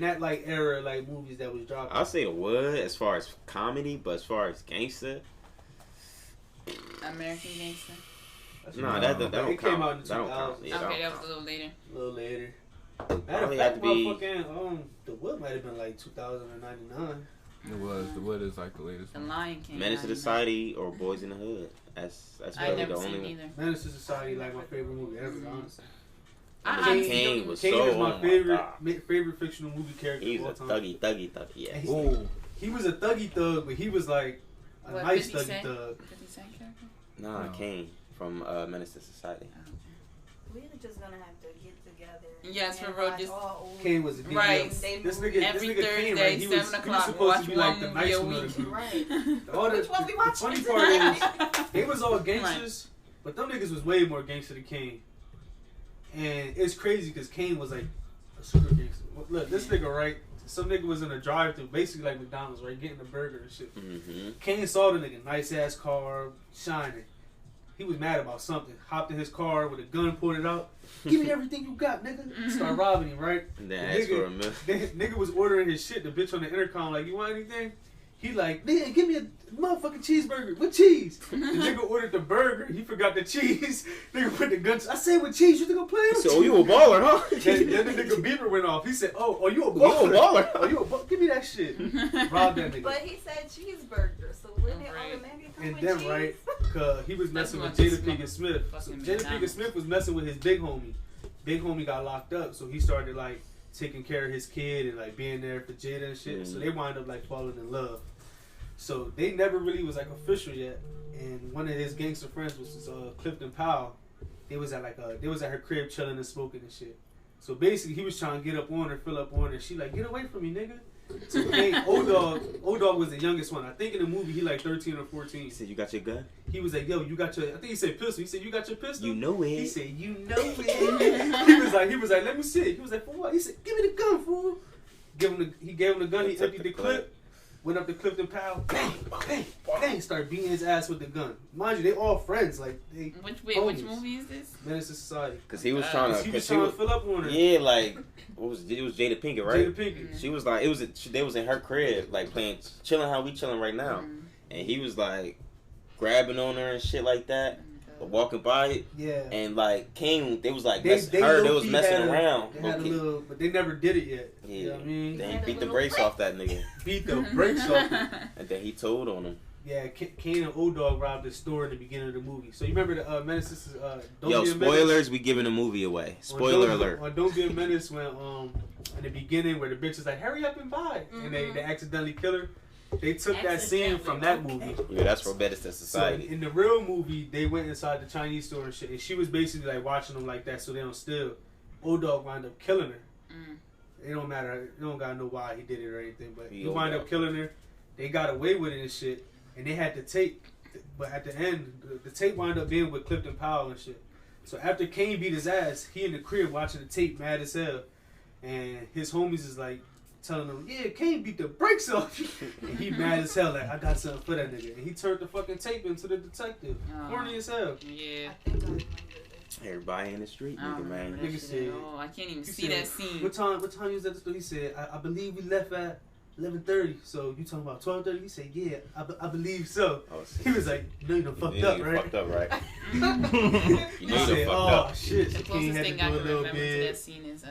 in that like era, like movies that was dropping. I'll say it would as far as comedy, but as far as gangster, American Gangster. nah, that don't count. Came out in the That don't count. 2000s. Yeah, that Okay, don't that was count. a little later. A little later. Probably Matter of had fact, to be- motherfucking The Wood might have been like 2099. It was. The Wood is like the latest The one. Lion King. Menace to the Society or Boys in the Hood. That's I probably never the seen only one. either. Menace to Society, like my favorite movie ever, honestly. Kane was Kane so is my oh favorite fictional movie character He's of a all time. thuggy, yeah. And Ooh. he was a thuggy thug, but he was like a What, nice 50 thuggy Cent? thug. 50 Cent character? Nah, No. Kane from Menace to Society. We're just gonna have to get together. Yes, and for real, watch just- all old Kane was a big Right. deal. This Every nigga Kane, Thursday, right? He was 7 he was o'clock, supposed to be watch like the one nice movie a one of the group. Right. All Which one we watching? funny part is they was all gangsters, but them niggas was way more gangster than Kane. And it's crazy because Kane was like a super gangster. Look, this nigga, right? Some nigga was in a drive-thru, basically like McDonald's, right? Getting a burger and shit. Mm-hmm. Kane saw the nigga, nice ass car, shining. He was mad about something. Hopped in his car with a gun, pulled it out. Give me everything you got, nigga. Start robbing him, right? And then The asked for a meal. Nigga was ordering his shit. The bitch on the intercom like, you want anything? He like, nigga, give me a motherfucking cheeseburger. With cheese. The nigga ordered the burger. He forgot the cheese. Nigga put the gun. I said with cheese. You think I'm playing? He said, "Oh, you a baller, huh?" Then the nigga beeper went off. He said, "Oh, you a You a baller? baller. Oh, you a baller? Give me that shit." Rob that nigga. But he said cheeseburger, so wouldn't it Right. automatically come And with then cheese? right, cause he was That's messing with what Jada this Pinkett Smith. So fucking Jada Pinkett McDonald's. Smith was messing with his big homie. Big homie got locked up, so he started like taking care of his kid and like being there for Jada and shit. So they wind up like falling in love. So they never really was like official yet. And one of his gangster friends was Clifton Powell. They was at her crib chilling and smoking and shit. So basically he was trying to get up on her, fill up on her. She like, get away from me, nigga. So old dog was the youngest one. I think in the movie he like 13 or 14. He said, "You got your gun? He was like, yo, you got your, I think he said pistol. He said, you got your pistol? You know it." He said, you know it. he was like, let me see it. He was like, for what? He said, give me the gun, fool. He gave him the gun, he Took emptied the the clip, went up to Clifton Powell, bang, bang, bang, started beating his ass with the gun. Mind you, they all friends, like they Which homies. movie is this? Menace to Society. Because he was trying to. He was trying to fill up on her. Yeah, like it was Jada Pinkett, right? Jada Pinkett. She was like, they was in her crib, like playing, chilling how we chilling right now, Mm. and he was like grabbing on her and shit like that, walking by it, Yeah. and like King, they was like They they was low-key messing had around. They had a low-key. little, but they never did it yet. Yeah, You know what I mean? then Had he a beat the little brakes break. off that nigga, Beat the brakes off him. and then he told on him. Yeah, Kane and Old Dog robbed the store in the beginning of the movie. So you remember the Menace? Don't Yo, Be a Menace? spoilers, we giving the movie away. Spoiler alert. On Don't Be a Menace, when in the beginning where the bitch is like, hurry up and buy, and they accidentally kill her. They took that scene from that movie. Yeah, that's for Menace to So Society. in the real movie, they went inside the Chinese store and shit, and she was basically like watching them like that so they don't steal. Old Dog wound up killing her. Mm. It don't matter. You don't gotta know why he did it or anything, but he Old wound Dog. up killing her. They got away with it and shit, and they had the tape. But at the end, the tape wound up being with Clifton Powell and shit. So after Kane beat his ass, he in the crib watching the tape, mad as hell, and his homies is like telling him, "Yeah, Kane beat the brakes off," and he mad as hell, like, "I got something for that nigga." And he turned the fucking tape into the detective, corny as hell. Yeah. I think I remember this. Everybody in the street, I don't nigga, man. remember that Nigga shit said- at all. I can't even He see said, that scene. What time you was at the store? He said, I believe we left at 11:30. So you talking about 12:30? He said, yeah, I believe so. Oh, He was like, you know you done fucked yeah, up, you right? fucked up, right? He You know you done said, fucked oh up. shit. So The King closest had to thing I do a can little remember to that bit. scene is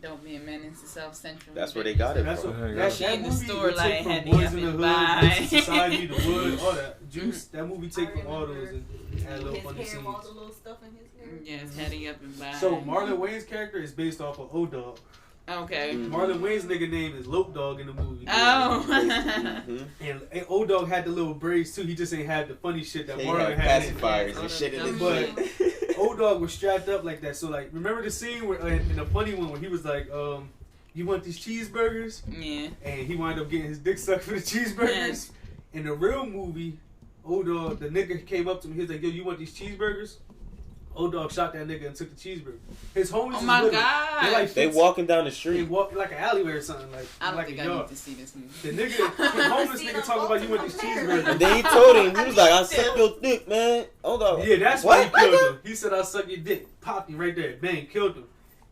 Don't Be a Menace to South Central. That's where they got it That's from. what, Yeah, she that in the movie store would like, take from had to Boys up in the and Hood, buy. Menace to Society, The Wood, all that. Juice, that movie take I from all those remember and add little his funny hair, all the scenes. little stuff in his hair. Yes, heading up and by. So Marlon Wayne's character is based off of O-Dog. Okay. Marlon Wayne's nigga name is Lope Dog in the movie. Oh. Mhm. And O-Dog had the little braids too. He just ain't had the funny shit that They Marlon had had. in it. pacifiers and shit in But his shit. O-Dog was strapped up like that. So like, remember the scene where in the funny one where he was like, you want these cheeseburgers? Yeah. And he wound up getting his dick sucked for the cheeseburgers. In the real movie, O-Dog, the nigga came up to me. He was like, yo, you want these cheeseburgers? O-Dog shot that nigga and took the cheeseburger. His homies Oh is my with him. god. They walking down the They street. walk like an alleyway or something. Like, I don't like think a I yard. need to see this movie. The nigga, the homeless See nigga them talking about you want both these from cheeseburgers. And then he told him, he was like, I suck your dick, man. Hold on. Yeah, that's why he What? killed him. He said, I'll suck your dick. Popped him right there. Bang, killed him.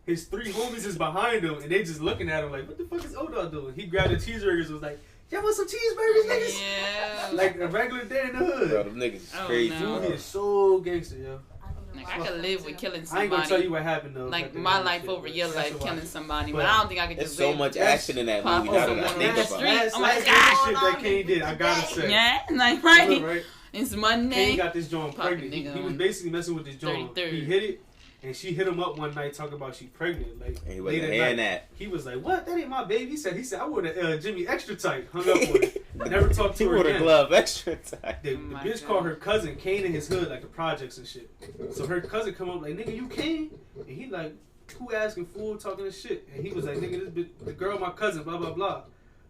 his 3 homies is behind him, and they just looking at him like, what the fuck is O-Dog doing? He grabbed the cheeseburgers and was like, y'all want some cheeseburgers, niggas? Yeah. Like a regular day in the hood. Bro, them niggas is Oh, crazy. no. Movie is so gangster, yo. Like, I could live with killing I ain't gonna tell somebody. you what happened though. Like, At the my end life shit, over but your that's life a killing lot. somebody. But But I don't think I could There's just so live. much That's- action in that pop movie now over that I on think the about street. it. Oh my Last God. shit that Kane did, I gotta say. Yeah, like, Look, right? right? It's Monday. Kane got this joint Popping pregnant. He nigga was on basically messing with this joint. 33rd. He hit it, and she hit him up one night talking about she pregnant. Like And he late wasn't at hearing night. that. He was like, "What? That ain't my baby." He said, I would have Jimmy extra tight, hung up with her, never talked to He her wore the again. glove extra tight. The Oh my bitch God. called her cousin Kane in his hood, like the projects and shit. So her cousin come up like, "Nigga, you Kane?" And he like, "Who asking fool talking this shit?" And he was like, "Nigga, this bitch, the girl, my cousin, blah blah blah."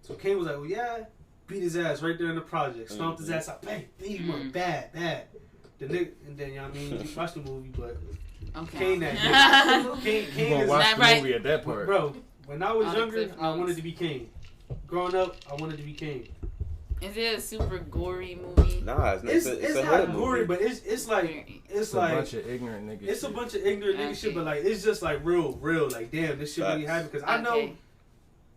So Kane was like, "Well, yeah." Beat his ass right there in the project. Stomped his ass out. Bang, beat him up, bad. The nigga, and then, you know what I mean, you watch the movie, but Okay. Kane that nigga. You Kane gonna is, watch that the right? movie at that part. bro, when I was All the younger, Cliff I Notes. wanted to be Kane. Growing up, I wanted to be Kane. Is it a super gory movie? Nah, it's not. It's It's a not hood gory, movie. but it's like, it's It's a like, bunch of ignorant niggas. it's a shit. bunch of ignorant nigga shit, but like, it's just like real, like, damn, this shit really Facts. happened. Because I know,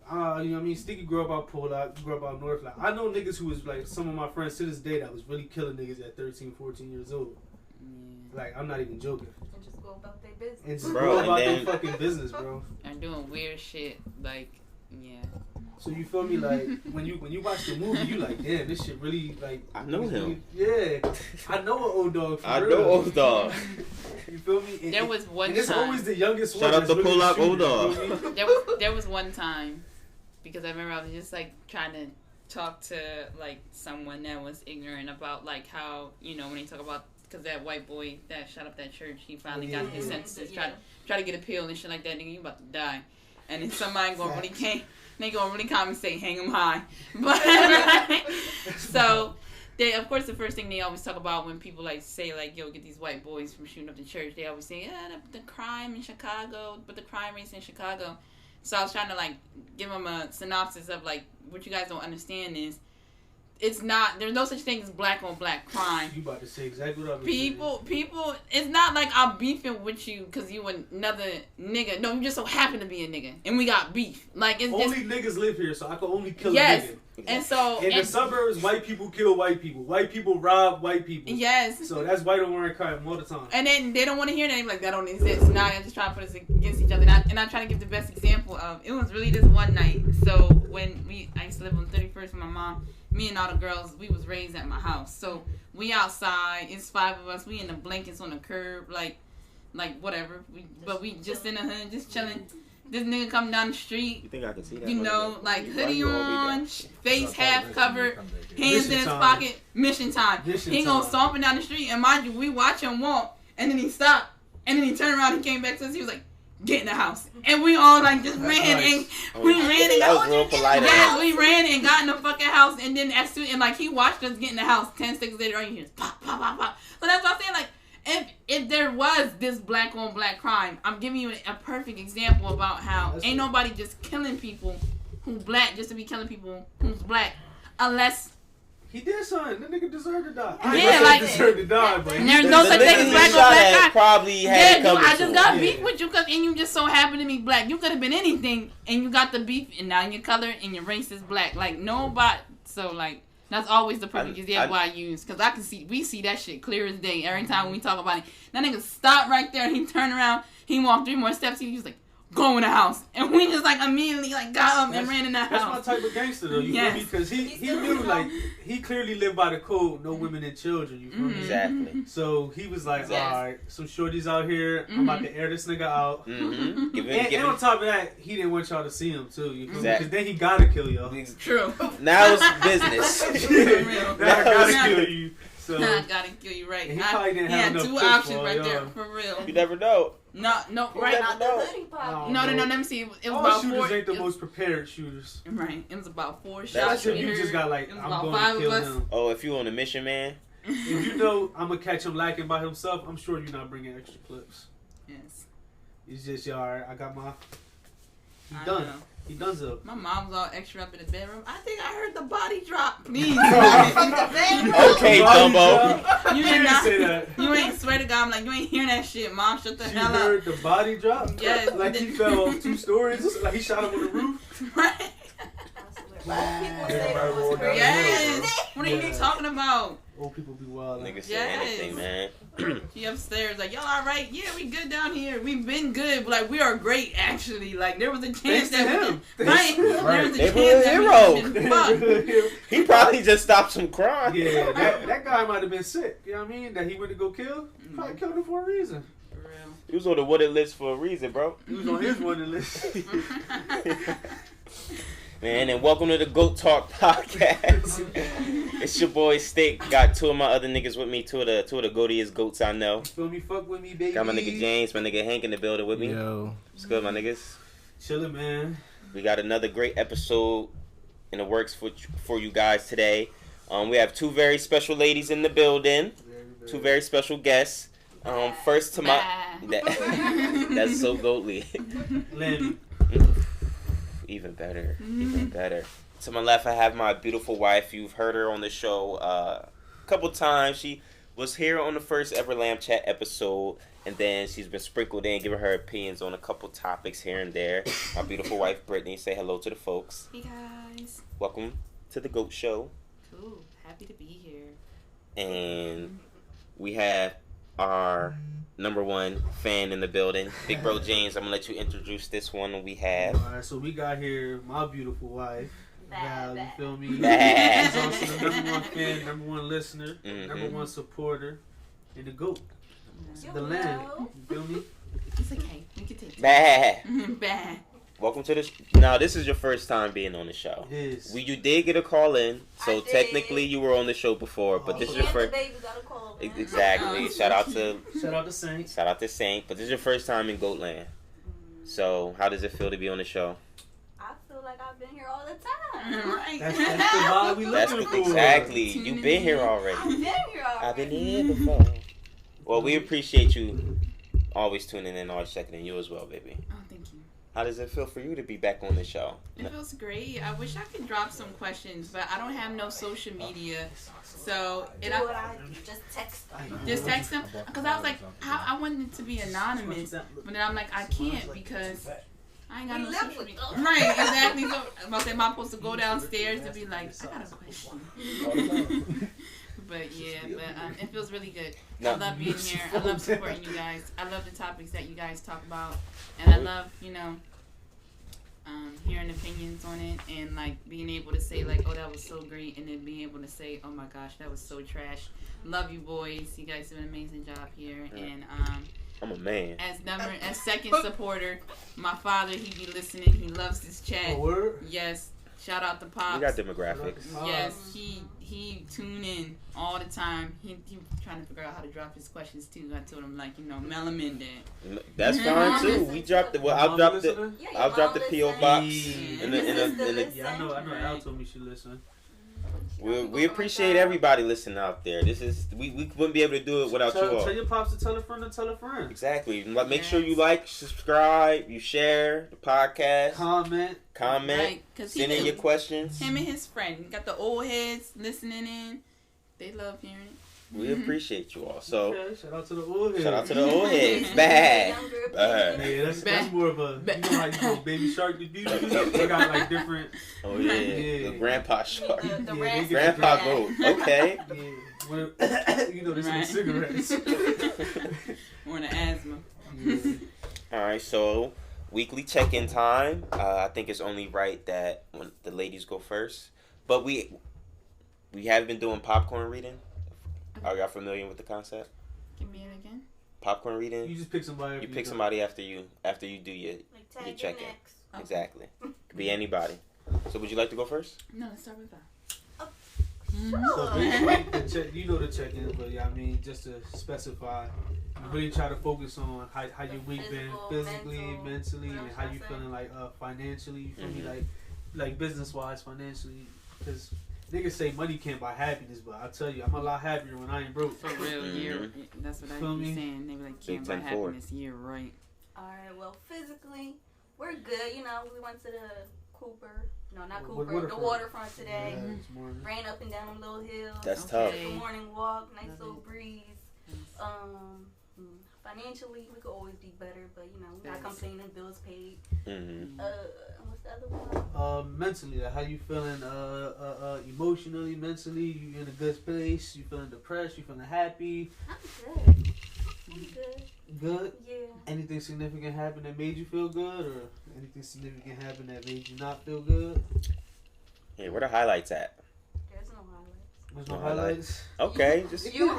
Okay. you know what I mean, Sticky grew up out Pole out, grew up out North. Like, I know niggas who was like, some of my friends to this day that was really killing niggas at 13, 14 years old. Yeah. Like, I'm not even joking. And just go about their business. And just Bro, go and about then- their fucking business, bro. I'm doing weird shit. Like, yeah. So you feel me? Like when you watch the movie, you like, damn, this shit really like. I know he's him. Really, yeah, I know an old dog. For I real. know old dog. You feel me? And, There was one and it's time. always the youngest Shout one. out that's to really Pull the Up shooter, Old you Dog. feel me? There was one time because I remember I was just like trying to talk to like someone that was ignorant about like how, you know, when they talk about, because that white boy that shot up that church, he finally got his sentences, try to get a pill and shit like that, nigga, you about to die. And then somebody gonna really came, they gonna really come and say hang him high. But so they, of course, the first thing they always talk about when people like say like, yo, get these white boys from shooting up the church, they always say, yeah, the crime in Chicago, but the crime rate's in Chicago. So I was trying to like give them a synopsis of like what you guys don't understand is it's not, there's no such thing as black on black crime. You about to say exactly what I was People, it's not like I'm beefing with you because you another nigga. No, you just so happen to be a nigga, and we got beef. Like it's Only just niggas live here, so I can only kill yes. a nigga. And so In the suburbs, white people kill white people. White people rob white people. yes. So that's white on wearing crime all the time. And then they don't want to hear that. They're like, that don't exist. Now I just try to put us against each other. And I try to give the best example of, it was really this one night. So when I used to live on 31st with my mom, me and all the girls, we was raised at my house. So we outside, it's 5 of us, we in the blankets on the curb, like whatever. But we just in the hood, just chilling. This nigga come down the street, You think I can see that? you know, like Why hoodie you always on, down? face half covered, hands in Mission his time. pocket, mission time. Mission He gonna time. stomping down the street, and mind you, we watch him walk, and then he stopped, and then he turned around, he came back to us, he was like, get in the house. And we all like just That's ran nice. and we ran and That was real polite. yes, we ran and got in the fucking house, and then as soon and like he watched us get in the house. 10 seconds later, you hear pop, pop, pop, pop. So that's what I'm saying. Like, if there was this black on black crime, I'm giving you a perfect example about how That's ain't right. nobody just killing people who black just to be killing people who's black, unless He did something. That nigga deserved to die. Yeah, I ain't like- gonna say deserved to die, but And there's he no did such The thing something. as niggas black he on shot black at crime. probably had Yeah, it dude, coming I to just him. got Yeah. beef with you and you just so happen to be black. You could have been anything, and you got the beef, and now your color and your race is black. Like nobody. So like that's always the perfect example I use, because we see that shit clear as day every time we talk about it. That nigga stopped right there. He turned around. He walked 3 more steps. He was like, go in the house, and we just like immediately like got up and ran in the That's my house. type of gangster though. You Yes. feel me? Because he knew like he clearly lived by the code. No women and children. You feel me? Exactly. So he was like, Yes. all right, some shorties out here. I'm about to air this nigga out. Mm-hmm. Give And him. on top of that, he didn't want y'all to see him too. You feel me? Exactly. Because then he gotta kill y'all. True. Now it's business. real. Now I gotta Yeah. kill you. So I gotta kill you right. And he probably didn't have enough 2 clips options for right y'all. there for real. You never know. No, right. never Not the know. hoodie pocket. No, let me see. It was all about shooters 4. ain't the it was- most prepared shooters. Right. It was about 4 shots. That's if we you heard. just got like, It was I'm about going 5 to of kill us. him. Oh, if you on a mission, man. If you know I'm gonna catch him lacking by himself, I'm sure you're not bringing extra clips. Yes. It's just y'all. Right, I got my. He I done. know. He done so. My mom was all extra up in the bedroom. I think I heard the body drop. Please. Okay, Body Dumbo. drop. You did ain't not. say that. You ain't, swear to God, I'm like, you ain't hearing that shit, Mom. Shut the She hell heard up. the body drop. Yes. Like he fell off 2 stories. Like he shot him on the roof. Right. People say that Everybody was rolled down crazy. Yes. What are you Yeah. talking about? Old people be wild. Niggas say Yes. anything, man. She upstairs like, y'all all right? Yeah, we good down here. We've been good, but like we are great actually. Like there was a chance Thanks to that him. we right. There was a They chance were a that hero. we could have been fucked. He probably just stopped some crime. Yeah, that guy might have been sick. You know what I mean? That he went to go kill. Probably killed him for a reason. For real. He was on the wanted list for a reason, bro. He was on his wanted list. Man, and welcome to the Goat Talk podcast. It's your boy Stick. Got 2 of my other niggas with me. 2 of the goatiest goats I know. Feel me? Fuck with me, baby. Got my nigga James, my nigga Hank in the building with me. Yo. What's good, my niggas? Chillin', man. We got another great episode in the works for you guys today. We have 2 very special ladies in the building. 2 very special guests. First to my that's so goatly. Lemmy. Even better. Even better. To my left, I have my beautiful wife. You've heard her on the show a couple times. She was here on the first ever Lamb Chat episode, and then she's been sprinkled in, giving her opinions on a couple topics here and there. My beautiful wife, Brittany. Say hello to the folks. Hey guys. Welcome to the Goat Show. Cool. Happy to be here. And we have our number 1 fan in the building, Big Bro James. I'm gonna let you introduce this one we have. Alright, so we got here my beautiful wife, Val, you feel me? Bad. She's also the number 1 fan, number 1 listener, Mhm. number 1 supporter, and the GOAT, You the land. know. You feel me? It's okay. We can take it. Bad. Bad. Welcome to the now. This is your first time being on the show. Yes. You did get a call in, so I did. technically you were on the show before, but this is your And the first. baby got a call, man. Exactly. Shout out to Shout out to Saints. Saint. But this is your first time in Goatland. So how does it feel to be on the show? I feel like I've been here all the time. Right. That's the vibe we That's looking for. exactly. You've been here I've already. been here already. I've been here before. Well, we appreciate you always tuning in, always checking in. You as well, baby. Oh, thank you. How does it feel for you to be back on the show? It feels great. I wish I could drop some questions, but I don't have no social media. So, Do and what I I just text them. just text them because I was like, I wanted it to be anonymous, but then I'm like, I can't because I ain't got We no live social with media. them. Right, exactly. So I'm about to say, am I supposed to go downstairs to be like, I got a question? But yeah, it feels really good. No. I love being here. I love supporting you guys. I love the topics that you guys talk about, and I love, hearing opinions on it and like being able to say like, oh, that was so great, and then being able to say, oh my gosh, that was so trash. Love you boys. You guys do an amazing job here, and I'm a man. as second supporter, my father, he be listening. He loves this chat. Oh, word? Yes. Shout out to Pops. We got demographics. Yes, he tune in all the time. He trying to figure out how to drop his questions too. I told him like, mail them in there. That's fine too. We dropped the. Well, I'll drop the. Yeah, your I'll drop mom the PO listens. box. Yeah. In the, Yeah, I know Al told me she listened. we appreciate everybody listening out there. This is we wouldn't be able to do it without you Tell all. your pops to tell a friend to tell a friend. Exactly. Make sure you like, subscribe, you share the podcast, Comment. comment, Because send in your questions. him and his friend he got the old heads listening in. They love hearing it. We appreciate you all. So Okay, shout out to the old heads. shout out to the old heads. Bad. Younger Bad. opinion. Yeah, that's more of a, you know how you go Baby Shark the beauty. They got like different. Oh yeah. Yeah. The grandpa shark. The Yeah, they rest get Grandpa of goat. that. Okay. Yeah, when, you know this Right. with cigarettes. Or the asthma. Yeah. All right. So weekly check-in time. I think it's only right that when the ladies go first. But we have been doing popcorn reading. Are y'all familiar with the concept? Give me it again. Popcorn reading. You just pick somebody. You pick somebody after you do your Like tag your check-in. next. Okay. Exactly. Could be anybody. So would you like to go first? No, let's start with that. So basically, the check, you know the check-in, but yeah, I mean, just to specify, you really try to focus on how your week been Physical, physically, mental, mentally, what and else how I you say? feeling like financially. You feel me? Mhm. Like business-wise, financially, because niggas say money can't buy happiness, but I tell you, I'm a lot happier when I ain't broke. For real, Mhm. year. That's what I Feel be me? saying. They be like, Big can't buy 10-4. happiness. You're right. Alright, well, physically, we're good. We went to the Cooper. No, not What Cooper. The waterfront? waterfront today. Yeah, this morning. Ran up and down them little hills. That's Okay. Took a morning walk. Nice little breeze. Financially, we could always be better, but you know, we're not complaining. Bills paid. Mm-hmm. What's the other one? Mentally, like how you feeling? Emotionally, mentally, you in a good place? You feeling depressed? You feeling happy? I'm good. I'm good. Good. Yeah. Anything significant happen that made you feel good, or anything significant happen that made you not feel good? Yeah, where the highlights at? There's no highlights. There's no highlights. Okay, just It You could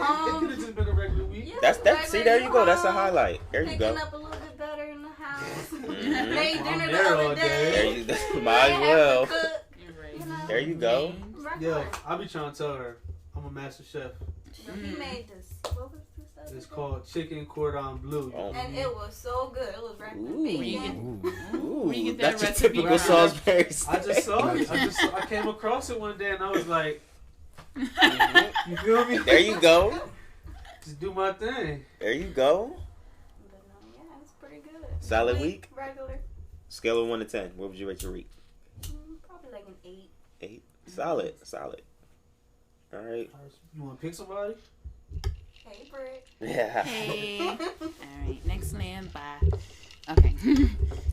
have just been a regular week. Yeah, that's that. regular, See, there you go. That's a home, highlight. There you picking go. up a little bit better in the house. Mhm. Made I'm dinner the there all other day. day. There you go. Didn't Might as have well. to cook, You're right. you know. There you go. Yo, I be trying to tell her I'm a master chef. So he made this. What was this other It's thing? called chicken cordon bleu. Oh. And it was so good. It was wrapped in Ooh. bacon. Ooh, Where you get that that's your recipe typical from? Salisbury I steak. just saw it. I came across it one day and I was like, Mhm. you feel me? There you go. Just do my thing. There you go. But yeah, it's pretty good. Solid week? Regular. Scale of 1 to 10. What would you rate your week? Probably like an 8. 8. Solid. Solid. All right. You want to pick somebody? Hey, Britt. Yeah. Hey. All right, next land. Bye. Okay.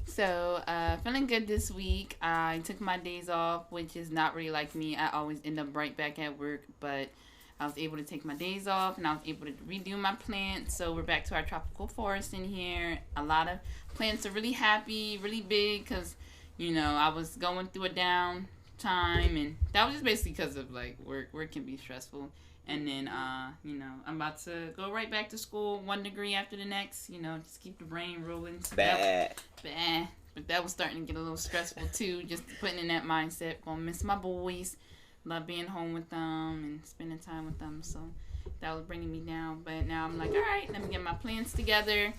So, feeling good this week. I took my days off, which is not really like me. I always end up right back at work, but I was able to take my days off and I was able to redo my plants. So we're back to our tropical forest in here. A lot of plants are really happy, really big, because, you know, I was going through a down time, and that was just basically because of like work can be stressful. And then, you know, I'm about to go right back to school, 1 degree after the next, you know, just keep the brain rolling. So Bad. Bad. But that was starting to get a little stressful too, just putting in that mindset. Gonna miss my boys, love being home with them and spending time with them. So that was bringing me down. But now I'm like, all right, let me get my plans together,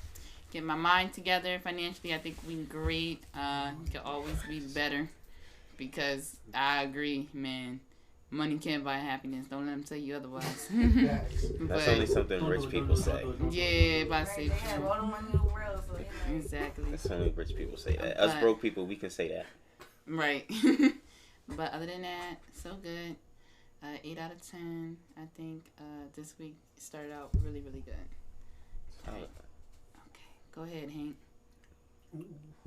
get my mind together. Financially, I think we're great. Could always be better, because I agree, man. Money can't buy happiness. Don't let them tell you otherwise. Facts. That's only something rich people say. Yeah, but I Right, say they have all the money in the world, so you know. exactly. That's only rich people say that. Us But- broke people, we can say that. Right. But other than that, so good. 8 out of 10. I think this week started out really, really good. Solid. Okay, go ahead, Hank.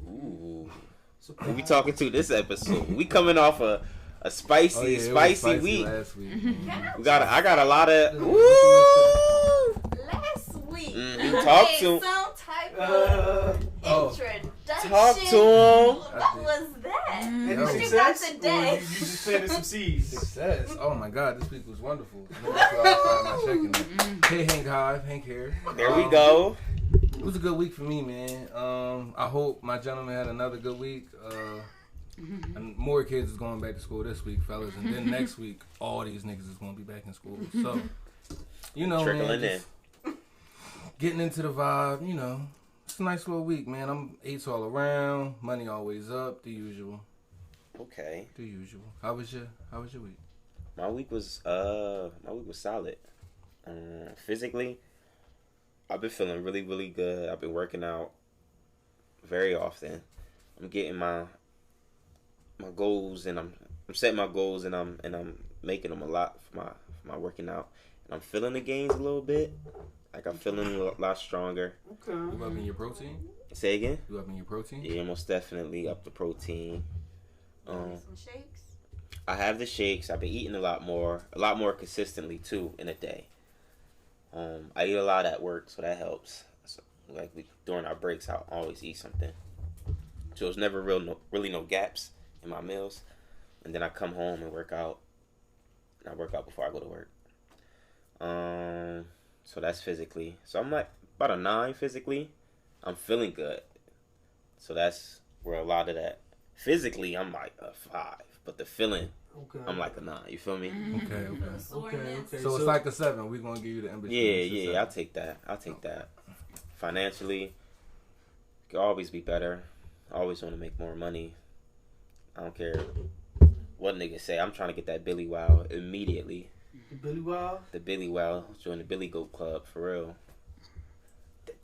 Ooh. So, Who we talking to this episode? We coming off a spicy, Oh, yeah, it was spicy week. last week. I got a lot of. Ooh. Last week, Mhm. we Talk made to- some type of introduction. Talk to him. What was that? Any Yo. What you success? got Or today? you just planted some seeds? Success. Oh my God, this week was wonderful. I know that's why I started my checking. Hey, Hank Hive, Hank here. There we go. It was a good week for me, man. I hope my gentleman had another good week. And more kids is going back to school this week, fellas, and then next week all these niggas is going to be back in school. So, you know, Trickling man, just getting into the vibe. You know, it's a nice little week, man. I'm 8s all around, money always up, the usual. Okay. The usual. How was your week? My week was solid. Physically, I've been feeling really, really good. I've been working out very often. I'm getting my goals, and I'm setting my goals, and I'm making them a lot for my working out. And I'm feeling the gains a little bit. Like I'm feeling a lot stronger. Okay. You upping your protein? Say again? You upping your protein? Yeah, most definitely up the protein. Some shakes. I have the shakes. I've been eating a lot more consistently too in a day. I eat a lot at work, so that helps. So, like during our breaks, I'll always eat something. So there's never really no gaps in my meals. And then I come home and work out. And I work out before I go to work. So that's physically. So I'm like about a 9 physically. I'm feeling good. So that's where a lot of that. Physically, I'm like a 5, but the feeling, Okay. I'm like a 9. You feel me? Okay. Soreness. Okay. So it's like a 7. We're gonna give you the in between. Yeah. I'll take that. Financially, could always be better. I always want to make more money. I don't care what niggas say. I'm trying to get that Billy Wow immediately. Billy Wild. The Billy Wow. Join the Billy Goat Club for real.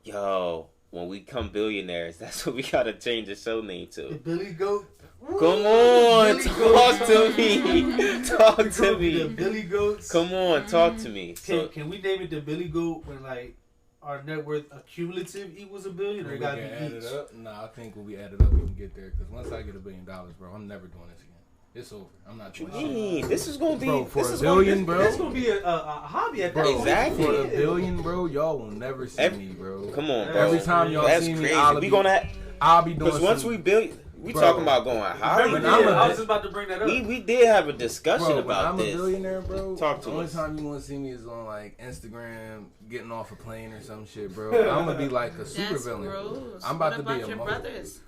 Yo, when we come billionaires, that's what we gotta change the show name The to. Billy Goat. Come on, Billy talk Goat. to me. Talk to The me. Billy Goats. Come on, talk to me. So Can we name it the Billy Goat when like our net worth accumulative equals $1 billion, or When it we gotta can be add each? it up. Nah, I think when we add it up, we can get there. Because once I get $1 billion, bro, I'm never doing this again. It's over. I'm not doing shit. Hey, this is gonna be Bro, for this $1 is billion, gonna, bro. That's gonna be a hobby at that Bro, point. Exactly. For Yeah. $1 billion, bro, y'all will never see me, bro. Come on, bro. Every time y'all That's see me, crazy. I'll We be, gonna I'll be doing because once some, we build, we Bro. talking about going higher. When Yeah, I'm a- I was just about to bring that up. We did have a discussion bro, when about I'm this. a billionaire, bro, Talk to the only us. time you want to see me is on, like, Instagram, getting off a plane or some shit, bro. I'm going to be like a super That's villain. gross. I'm about what to be about a your mo- brothers?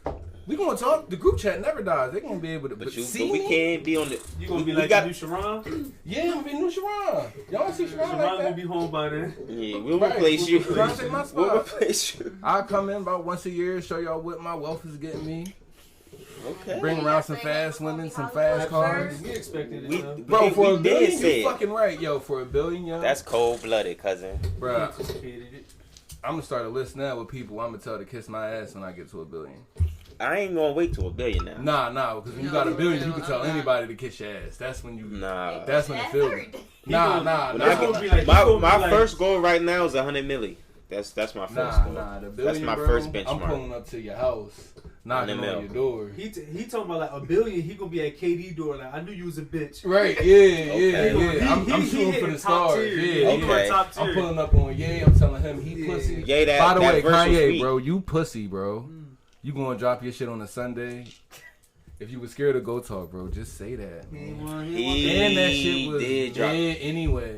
We going to talk. The group chat never dies. They going to be able to But see we me. can't be on the. You gonna we, be we like got, the new Sharon? Yeah, I'm going to be new Sharon. Y'all see Sharon Sharon like gonna that? be home by then. Yeah, we'll Right, replace you. Sharon take my We'll spot. replace you. I come in about once a year, show y'all what my wealth is getting me. Okay. Bring around some fast women, some fast cars. We expected it. We- though. Bro, for we $1 did billion, say you it. fucking right, yo. For $1 billion, yo. That's cold blooded, cousin. We Bruh, anticipated it. I'm gonna start a list now with people I'm gonna tell to kiss my ass when I get to $1 billion. I ain't gonna wait till $1 billion now. Nah, because when you No, got $1 billion, you no, can I'm tell not. anybody to kiss your ass. That's when you. Nah. That's when it feels. every day. Nah. When That's I gonna get- be like- my gonna be my like- first goal right now is 100 milli. That's my first goal. The $1 billion. That's my bro, first I'm benchmark. pulling up to your house, knocking 100 on your door. He talking about like $1 billion. He gonna be at KD door. Like I knew you was a bitch. Right? Okay. Yeah. I'm He shooting for hitting the top stars. tier. Yeah, He going Okay. top tier. I'm pulling up on Ye. I'm telling him he Yeah. pussy. Yeah, that. By the that way, verse was Kanye, sweet. bro, you pussy, bro. You gonna drop your shit on a Sunday? If you was scared of Go Talk, bro, just say that. He Man. won- He And that shit was did drop. dead anyway.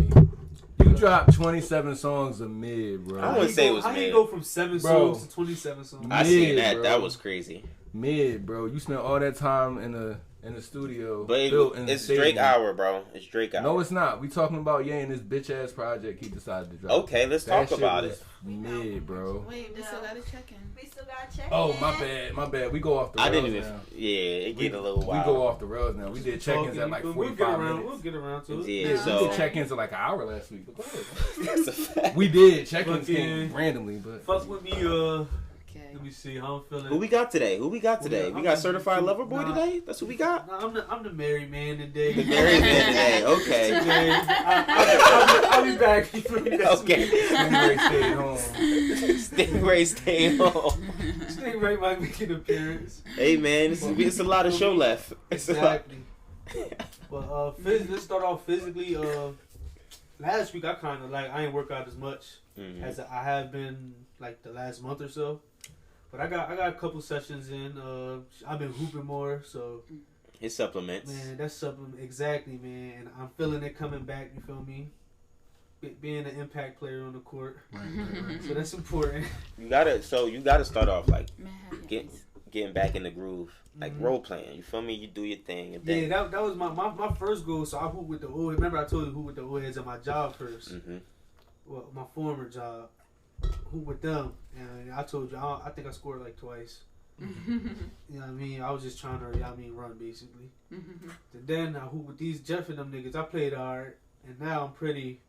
You dropped 27 songs of mid, bro. I wouldn't say it was How he mid. go from 7 Bro. songs to 27 songs? I seen Mid, that. bro. That was crazy. Mid, bro. You spent all that time in the studio. But built in the it's Drake stadium. hour, bro. It's Drake hour. No, it's not. We talking about Ye and this bitch ass project he decided to drop. Okay, let's That talk shit about was it. Mid, bro. Wait, we still gotta check in. We still gotta check. Oh, in. my bad. We go off the I rails didn't even. now. Yeah, it get a little We wild. go off the rails now. We did check-ins at like We'll 45 get around. minutes. We'll get around to it. Yeah, We so did check-ins at like an hour last week. But go ahead. that's a fact. We did. Check-ins Fucking- came randomly, but Fuck with me. Okay. Let me see how I'm feeling. Who we got today? We got certified lover boy Nah. today. That's who we got. Nah, I'm the married man today. The married man today. Okay. Man, I'll be back. Okay. Stingray stayed home. Stingray staying home. Stingray might make an appearance. Hey man, it's a lot of show left. It's a lot. Exactly. But let's start off physically. Last week I ain't work out as much Mhm. as I have been like the last month or so. But I got a couple sessions in. I've been hooping more, so His supplements. man, that's something exactly, man. And I'm feeling it coming back. You feel me? Being an impact player on the court, so that's important. You gotta start off like May I have your Get- keys? getting back in the groove, like Mhm. role playing. You feel me? You do your thing, and Yeah, then that was my first goal. So I hoop with the old. Remember I told you who with the old heads at my job first. Mhm. Well, my former job, who with them, and I told you I think I scored like twice. You know what I mean? I was just trying to, run basically. And then I hoop with these Jeff and them niggas. I played hard, and now I'm pretty.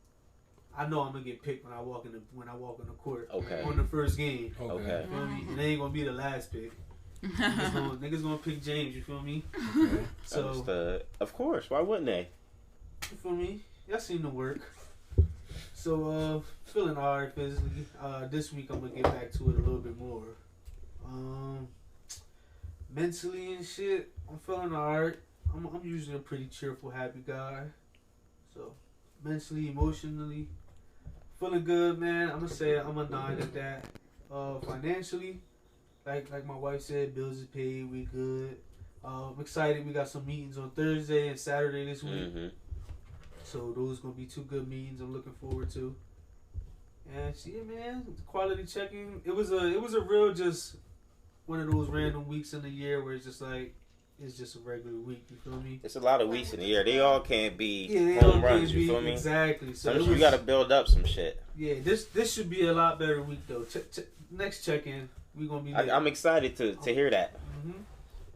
I know I'm gonna get picked when I walk in the court Okay. on the first game. Okay. You feel me? And they ain't gonna be the last pick. Niggas gonna pick James. You feel me? Okay. So Understood. Of course. Why wouldn't they? you feel me? Y'all seen the work. So feeling hard physically. This week I'm gonna get back to it a little bit more. Mentally and shit, I'm feeling hard. I'm usually a pretty cheerful, happy guy. So mentally, emotionally, feeling good, man. I'm gonna say I'm a 9 at that. Financially, like my wife said, bills is paid. We good. I'm excited. We got some meetings on Thursday and Saturday this week. Mm-hmm. So those gonna be 2 good meetings I'm looking forward to. And shit, man, quality checking. It was a real just one of those random weeks in the year where it's just like it's just a regular week. You feel me? It's a lot of weeks in the year. They all can't be they home all runs. can't You be- feel me? Exactly. So Sometimes it you gotta build up some shit. Yeah, this should be a lot better week though. Next check in, we gonna be. I'm excited to hear that. hmm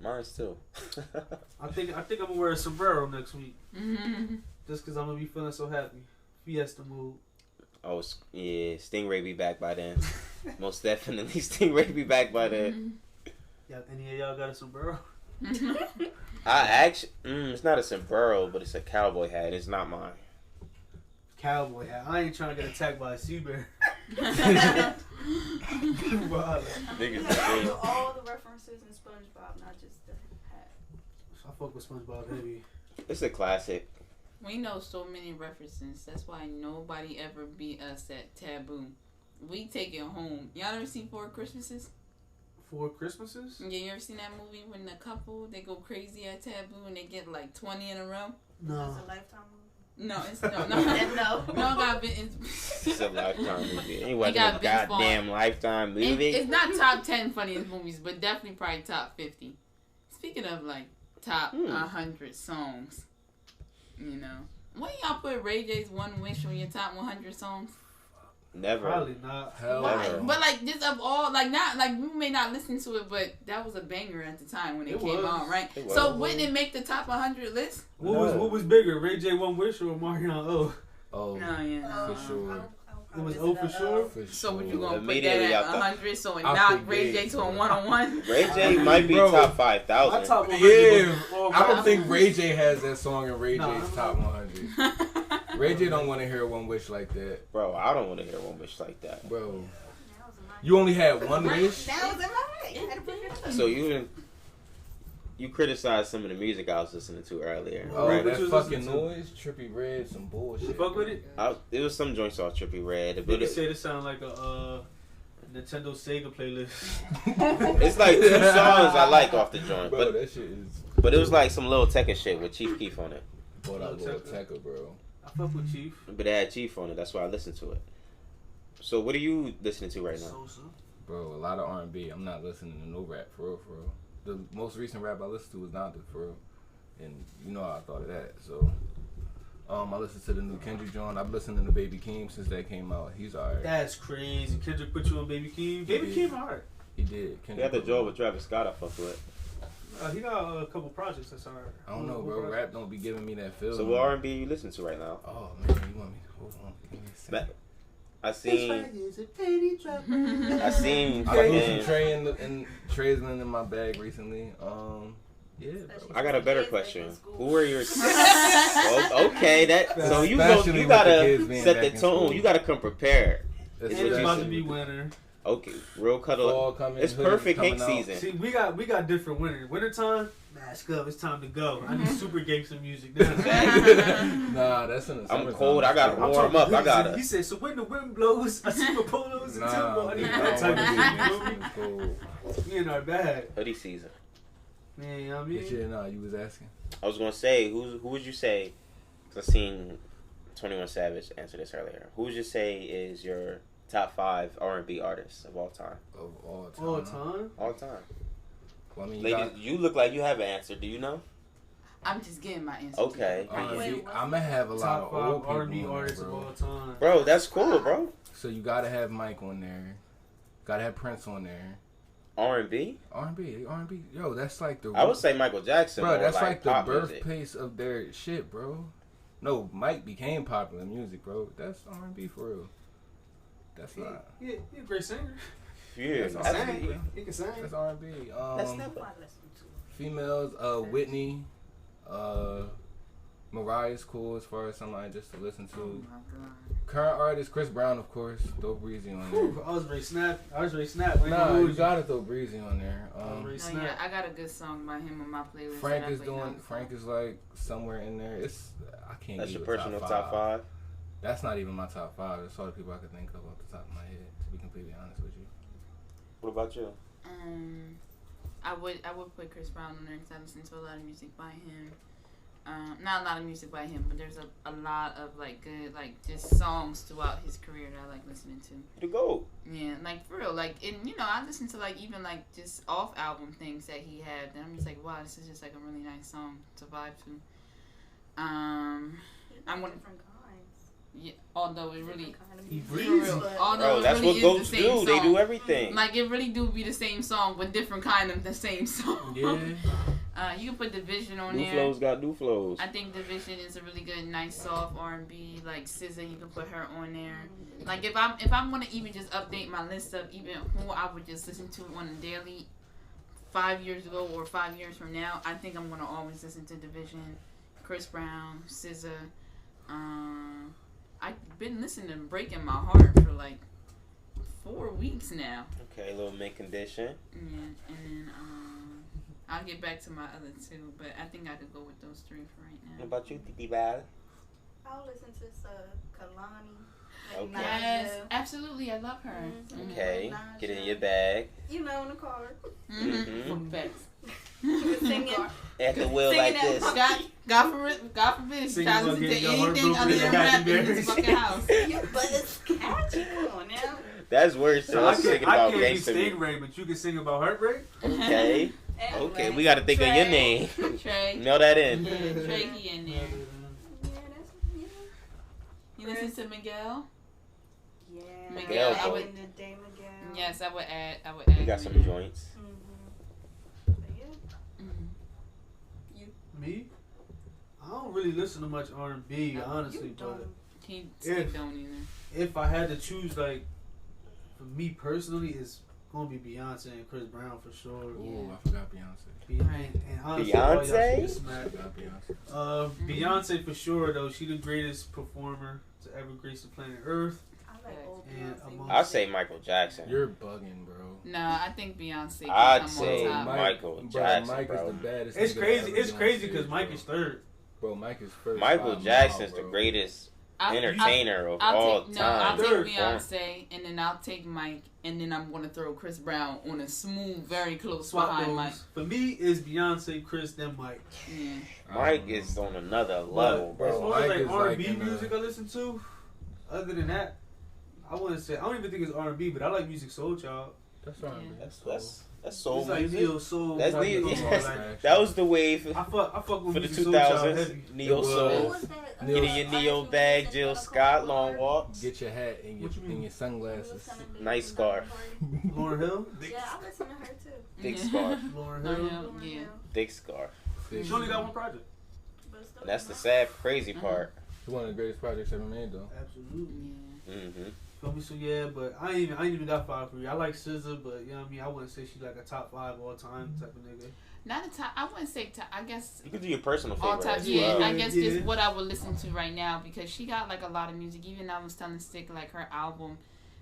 Mine's too. I think I'm gonna wear a sombrero next week just cause I'm gonna be feeling so happy. Fiesta mood. Oh yeah, Stingray be back by then. Most definitely, Stingray be back by then. Yeah, any of y'all got a sombrero? I actually, it's not a sombrero, but it's a cowboy hat. It's not mine. Cowboy hat. I ain't trying to get attacked by a sea bear. Wow. Niggas Yeah, is crazy. all the references in SpongeBob, not just the hat. I fuck with SpongeBob, baby. It's a classic. We know so many references. That's why nobody ever beat us at Taboo. We take it home. Y'all ever seen Four Christmases? 4 Christmases? Yeah, you ever seen that movie when the couple, they go crazy at Taboo and they get like 20 in a row? No. It's a Lifetime movie. No, it's no. No. No, got bit. It's a Lifetime movie. It wasn't got a binge goddamn Lifetime movie. It's not top 10 funniest movies, but definitely probably top 50. Speaking of like top 100 songs, you know, when y'all put Ray J's One Wish on your top 100 songs? Never. Probably not. Hell Never. no. But like just of all, like not like we may not listen to it, but that was a banger at the time when it came was. on, right? It was. So wouldn't it make the top 100 list? What was bigger, Ray J One Wish or Marion O? Oh, No, yeah. for sure. It was O for sure. For So would you sure. gonna put Immediately that at after- 100 so it I knocked Ray forget. J to a 101? Ray J might be Bro, top My 5,000. top 100 Yeah, was- I don't think Ray J has that song in Ray Nah. J's top 100. Ray J don't want to hear One Wish like that, Bro, I don't want to hear One Wish like that. bro. You only had one wish. That was in my head. You had to put it up. So you criticized some of the music I was listening to earlier. Oh, right? what that you was fucking listening to? noise, Trippy Red, some bullshit. You fuck with it? It was some joints off Trippy Red. But They it, say this sound like a Nintendo Sega playlist. it's like 2 songs I like off the joint. Bro, But that shit is. but it was like some Lil Tecca shit with Chief Keef on it. Bought out Lil Lil Tecca. Tecca, bro. I fuck with Chief. But it had Chief on it. That's why I listened to it. So what are you listening to right now? Sosa. Bro, a lot of R&B. I'm not listening to no rap, for real, for real. The most recent rap I listened to was Donda, for real. And you know how I thought of that, so. I listened to the new Kendrick joint. I've listened to the Baby Keem since that came out. He's alright. That's crazy. Kendrick put you on Baby Keem. Baby Yeah. Keem hard. He did. He had the joint with Travis Scott I fucked with. He got a couple projects that's hard. I don't know, bro. Rap don't be giving me that feel. So what R&B you listen to right now? Oh, man, you want me to hold on? Give me a second. I seen I fucking. put some Trey and Traysman in my bag recently. Yeah, bro. I got a better question. Who are your? Oh, okay, that. So you Especially you with the gotta kids being set back the in tone. school. You gotta come prepared. That's It's about to especially be with the winter. Okay, real cuddle. fall coming, It's hoodies perfect coming Hank out. season. See, we got different winter. Wintertime, mask up. It's time to go. I need super gangster music now. Nah, that's in the I'm summertime. cold. I gotta I'm warm talking up. I hoodies. gotta. He said, so when the wind blows, I see my polos and Nah, timber. I need man, that I type don't of wanna shit. be You know cold. what Me in our bag. Hoodie season. Man, you know what I But mean? yeah, nah, you was asking. I was gonna say who would you say? 'Cause I seen 21 Savage answer this earlier. Who would you say is your top 5 R&B artists of all time? Of all time. All the time? All time. Well, I mean, you Ladies, got you look like you have an answer. Do you know? I'm just getting my answer. Okay. R&B. I'm gonna have a lot Top of 5 old people R&B on there, artists of bro. all time. Bro, that's cool, bro. So you gotta have Mike on there. Gotta have Prince on there. R&B? R&B. Yo, that's like the. I would say Michael Jackson. Bro, or that's like the pop music. birthplace of their shit, bro. No, Mike became popular music, bro. That's R&B for real. That's not. Yeah, he's a great singer. Yeah, That's He all can right. sing. He can sing. That's R&B. That's never. Females, Whitney, Mariah's cool as far as somebody just to listen Oh to. my god. Current artist, Chris Brown, of course. Throw Breezy on there. Whew, I was ready to snap. I was ready to snap. Nah, you gotta throw Breezy on there. I was ready to No, yeah, snap. I got a good song by him on my playlist. Frank that I is play doing. nonstop. Frank is like somewhere in there. It's I can't. That's give your you a personal top 5? That's not even my top 5. That's all the people I could think of off the top of my head. To be completely honest with you. What about you? I would put Chris Brown on there because I listen to a lot of music by him. Not a lot of music by him, but there's a lot of like good like just songs throughout his career that I like listening to. The GO.A.T. Yeah, like for real, like and you know I listen to like even like just off album things that he had, and I'm just like wow, this is just like a really nice song to vibe to. I'm one. Different kinds. Yeah, although it really. Different kind of He music. breathes. For real, But- although Bro, it that's really what is GOATs the same do. They song. do everything. Like it really do be the same song, but different kind of the same song. Yeah. You can put Division on New there. flows got new flows. I think Division is a really good, nice, soft R&B. Like SZA, you can put her on there. Like if I'm gonna even just update my list of even who I would just listen to on a daily, 5 years ago or 5 years from now, I think I'm gonna always listen to Division, Chris Brown, SZA. I've been listening to Breaking My Heart for like 4 weeks now. Okay, a little mint condition. Yeah, and then I'll get back to my other 2, but I think I could go with those 3 for right now. What about you, Titi Val? I'll listen to Kalani. Okay. Yes, absolutely. I love her. Mhm. Okay, Naja. get in your bag. You know, in the car. Mm-hmm. Facts. Singing. At the wheel Singing like that this. God forbid, she tries to listen to anything other than rap in this fucking house. But it's catchy. Come on now. That's worse than So us singing about can't be gangster music. Stingray, but you can sing about heartbreak. Okay. And Okay, like we got to think of your Trey. name. Trey. Mail that in. Yeah, Trey, he in there. Yeah, that's You listen to Miguel? yeah. Miguel, Back I would- in the day, Miguel. Yes, I would add. We got some Miguel. joints. But yeah. Mhm. Me? I don't really listen to much R&B, honestly, You but don't. He Yeah. don't either. if I had to choose, like, for me personally, it's gonna be Beyonce and Chris Brown for sure. Ooh, I forgot Beyonce. And honestly, all y'all should Beyonce? get smacked. I forgot Beyonce. Beyonce for sure though. She the greatest performer to ever grace the planet Earth. I like old And Beyonce. among- I'll say Michael Jackson. You're bugging, bro. No, I think Beyonce can I'd come say on top. Michael Jackson, Mike bro. is the baddest. It's nigga crazy. ever It's been on crazy stage, because Mike bro. is third. Bro, Mike is first. Michael by a Jackson's mile, the bro. greatest I'll entertainer of I'll all take, time. No, I'll Third. take Beyonce, and then I'll take Mike, and then I'm going to throw Chris Brown on a smooth, very close Swap behind Mike. those. For me, it's Beyonce, Chris, then Mike. Yeah. Mike is on another level, But as bro. far as Mike like is R&B like in the- music I listen to, other than that, I wouldn't say. I don't even think it's R&B, but I like Music Soul Child. That's right. Yeah. That's soul It's like music. neo soul. That's like, neo. you know, Yes, like, that was the wave I fuck with for the Music Soul Child 2000s. heavy. Neo It was. Who soul. was that? Get Get in your neo bag, Jill Scott, long walks. Get your hat and your, What you mean? and your sunglasses. Nice scarf. Lauren Hill. Yeah, I listen to her too. Thick Yeah. scarf. Lauren Lauren Hill. Hill. Lauren Yeah. Hill. Thick scarf. She only got one project. But still And that's the nice. sad, crazy part. It's one of the greatest projects ever made, though. Absolutely. Yeah. Mm-hmm. Feel me? So yeah, but I ain't even got 5 for you. I like SZA, but you know what I mean. I wouldn't say she's like a top 5 all time type of nigga. Not a top. I wouldn't say top. I guess You can do your personal all favorite time. as Yeah, well. I guess Yeah. just what I would listen to right now because she got like a lot of music. Even I was telling Stick like her album,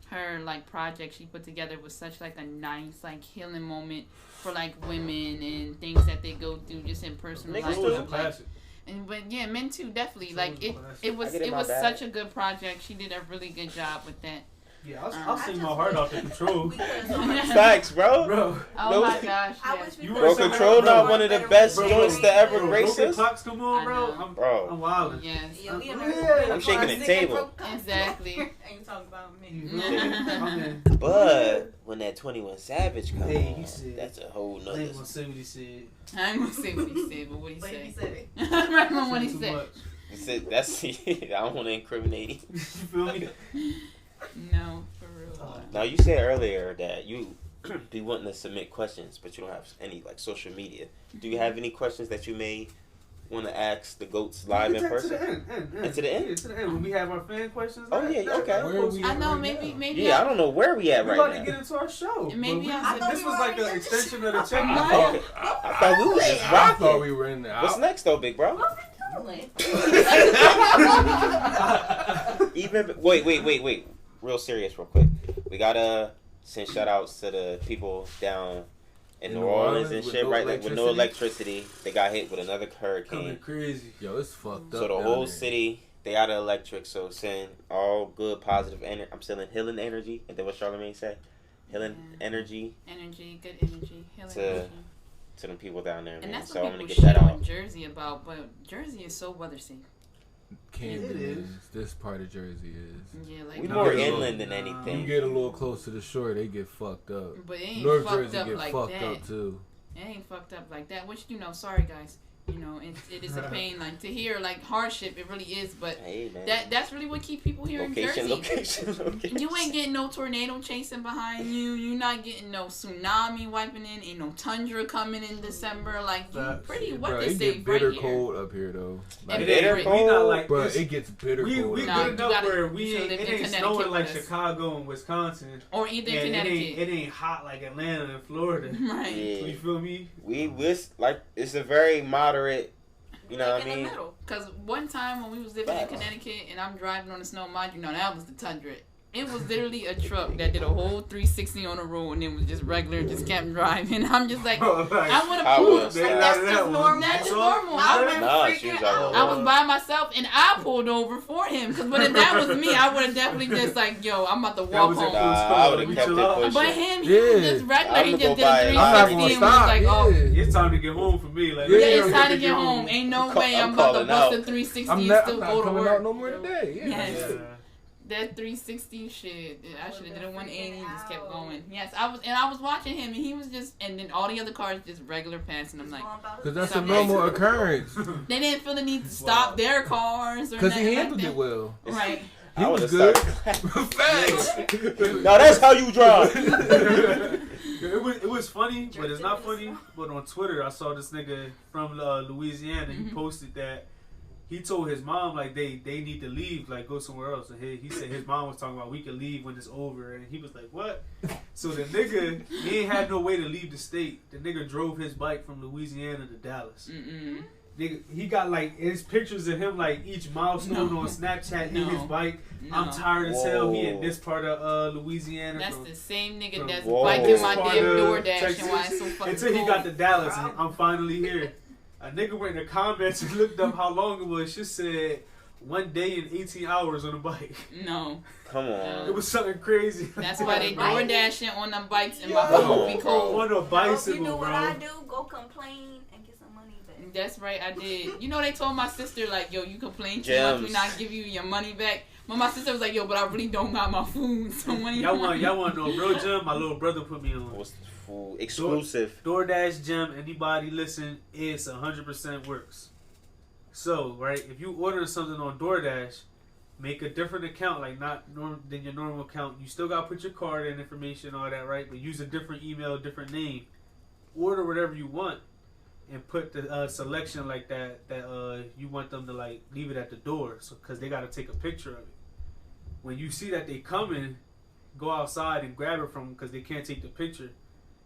her like project she put together was such like a nice like healing moment for like women and things that they go through just in personal Niggas life. Soul is a Like, classic. and but yeah, men too definitely. Soul Like is a classic. it was I get it in it my was bag. such a good project. She did a really good job with that. Yeah, I'll I sing just my heart wish out to Control. we could've done- Facts, bro. Bro, Oh No, my gosh, I yes. wish we You could've were Bro, done Control a not better one of the way. best Bro, joints to ever bro, grace Broken us. Clocks come on, I bro. know. I'm Bro. Yes. Yeah, we in Yeah. there. I'm shaking the Singing table. Broken Clocks. Exactly. And you talking about me. I'm in. But when that 21 Savage comes Hey, he on, said- that's a whole I nother. ain't gonna say what he said. I ain't gonna say what he said, but what he But said. he said it. I remember what he Too said. much. He said, that's I don't want to incriminate him. You feel me? No, for real. Now you said earlier that you be wanting to submit questions, but you don't have any like social media. Do you have any questions that you may want to ask the goats live in To person? the end. And to the end? Yeah, to the end. When we have our fan questions. Oh, yeah, okay. Where are we I at know, right maybe, now? maybe. Yeah, I don't know where we at We're right about to now. get into our show. Maybe But I thought this we was were like already an in extension the of the check. show. Okay. I thought we was just I thought rocking. we were in there. What's next though, big bro? What we doing? Even wait. Real serious, real quick. We gotta send shout outs to the people down in New Orleans and with shit, no right? Like with no electricity. They got hit with another Coming hurricane. crazy. Yo, it's fucked up. So the down whole there. city, they out of electric. So send all good, positive energy. I'm sending healing energy. And then what Charlamagne say? Healing energy Energy, good energy, healing To- energy. to them people down there, And man. that's So I'm what gonna people get shit that on out. Jersey about, but Jersey is so weather safe. Camden It is. This part of Jersey is. Yeah, like We No, more no, inland than no. You anything. get a little close to the shore, they get fucked up. but it ain't North fucked Jersey up get like fucked that. up too. It ain't fucked up like that. Which sorry guys, it is a pain like to hear like hardship. It really is, but Hey man. that's really what keep people here in Location. Jersey. You ain't getting no tornado chasing behind you. You're not getting no tsunami wiping in. Ain't no tundra coming in December. Like you Facts. pretty Bro, weather it safe get bitter right here. cold up here though. Like, And It ain't bitter cold. We not like bro, this. it gets bitter We cold. we Nah, good you enough gotta- where you we should ain't, live it in ain't Connecticut snowing like with us. Chicago and Wisconsin. Or either And Connecticut. it ain't hot like Atlanta and Florida. Right. Yeah. You feel me? We like it's a very moderate. You know what I Like in mean? the middle. Cause one time when we was living in Facts. Connecticut and I'm driving on the snow, mind you, that was the tundra. It was literally a truck that did a whole 360 on the road and it was just regular, just kept driving. I'm just like, I want to pull. was- That's just normal. That's just normal. Nah, she was out. I was by myself and I pulled over for him because if that was me, I would have definitely just like, yo, I'm about to walk home. I would have kept it pushing. But him, he was just regular. I'm He gonna just did go a by it. 360 and was like, oh. It's time to get home for me. Like, Yeah, it's time to get home. Ain't no way I'm about to calling bust out. a 360 I'm and not still go to coming work. out no more today. Yeah. Yes. That 360 shit, I should have did a 180 and just kept going. Yes, I was watching him and he was just, and then all the other cars just regular passing. I'm like, Because that's a normal occurrence. they didn't feel the need to stop their cars or Because he nothing handled like it well. that. Right. He I was would've good. started- Facts. No, that's how you drive. It was funny, but it's not funny. But on Twitter, I saw this nigga from Louisiana. He posted that he told his mom like they need to leave, like go somewhere else. And he said his mom was talking about we can leave when it's over, and he was like, what? So the nigga, he ain't had no way to leave the state. The nigga drove his bike from Louisiana to Dallas. Mm-mm. Nigga, he got like his pictures of him like each milestone on Snapchat in his bike. No. I'm tired as hell. He in Whoa. this part of Louisiana. That's from- the same nigga that's Whoa. biking my part damn of DoorDash Texas. and why it's so fucking Until he cold. got to Dallas and I'm finally here. A nigga went in the comments and looked up how long it was. She said 1 day and 18 hours on a bike. No. Come on. It was something crazy. That's why they DoorDashing on them bikes and Yo. my food be cold. On a If you bicycle, do what I bro. do, go complain and get some money back. That's right, I did. You know, they told my sister, like, yo, you complain too Gems. much, we not give you your money back. But my sister was like, yo, but I really don't got my food. So when Y'all want to know real gem? My little brother put me on. What's the food? Exclusive. DoorDash gem. Anybody listen? It's 100% works. So right, if you order something on DoorDash, make a different account, like not than your normal account. You still got to put your card in information, all that, right? But use a different email, different name. Order whatever you want, and put the selection like that you want them to like leave it at the door, so because they got to take a picture of it. When you see that they coming, go outside and grab it from them because they can't take the picture,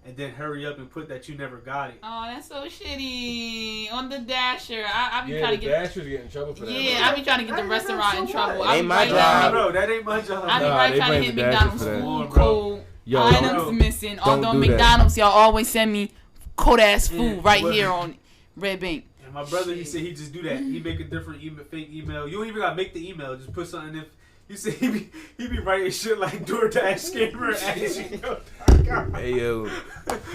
and then hurry up and put that you never got it. Oh, that's so shitty. On the Dasher, I be Yeah, trying the to get. Dashers get in trouble for that. Yeah, I be trying to get the restaurant in trouble. It I ain't be my right job. down- Bro, that ain't my job. I be Nah, right they trying to blame hit the McDonald's Dashers for that. food Bro. cold. Yo, Items don't- missing. don't Although do that. McDonald's, y'all always send me cold ass food Yeah, right but- here on Red Bank. And my brother, he said he just do that. He make a different fake email. You don't even gotta make the email. Just put something in. He said he be writing shit like DoorDash scammer ass. Hey yo,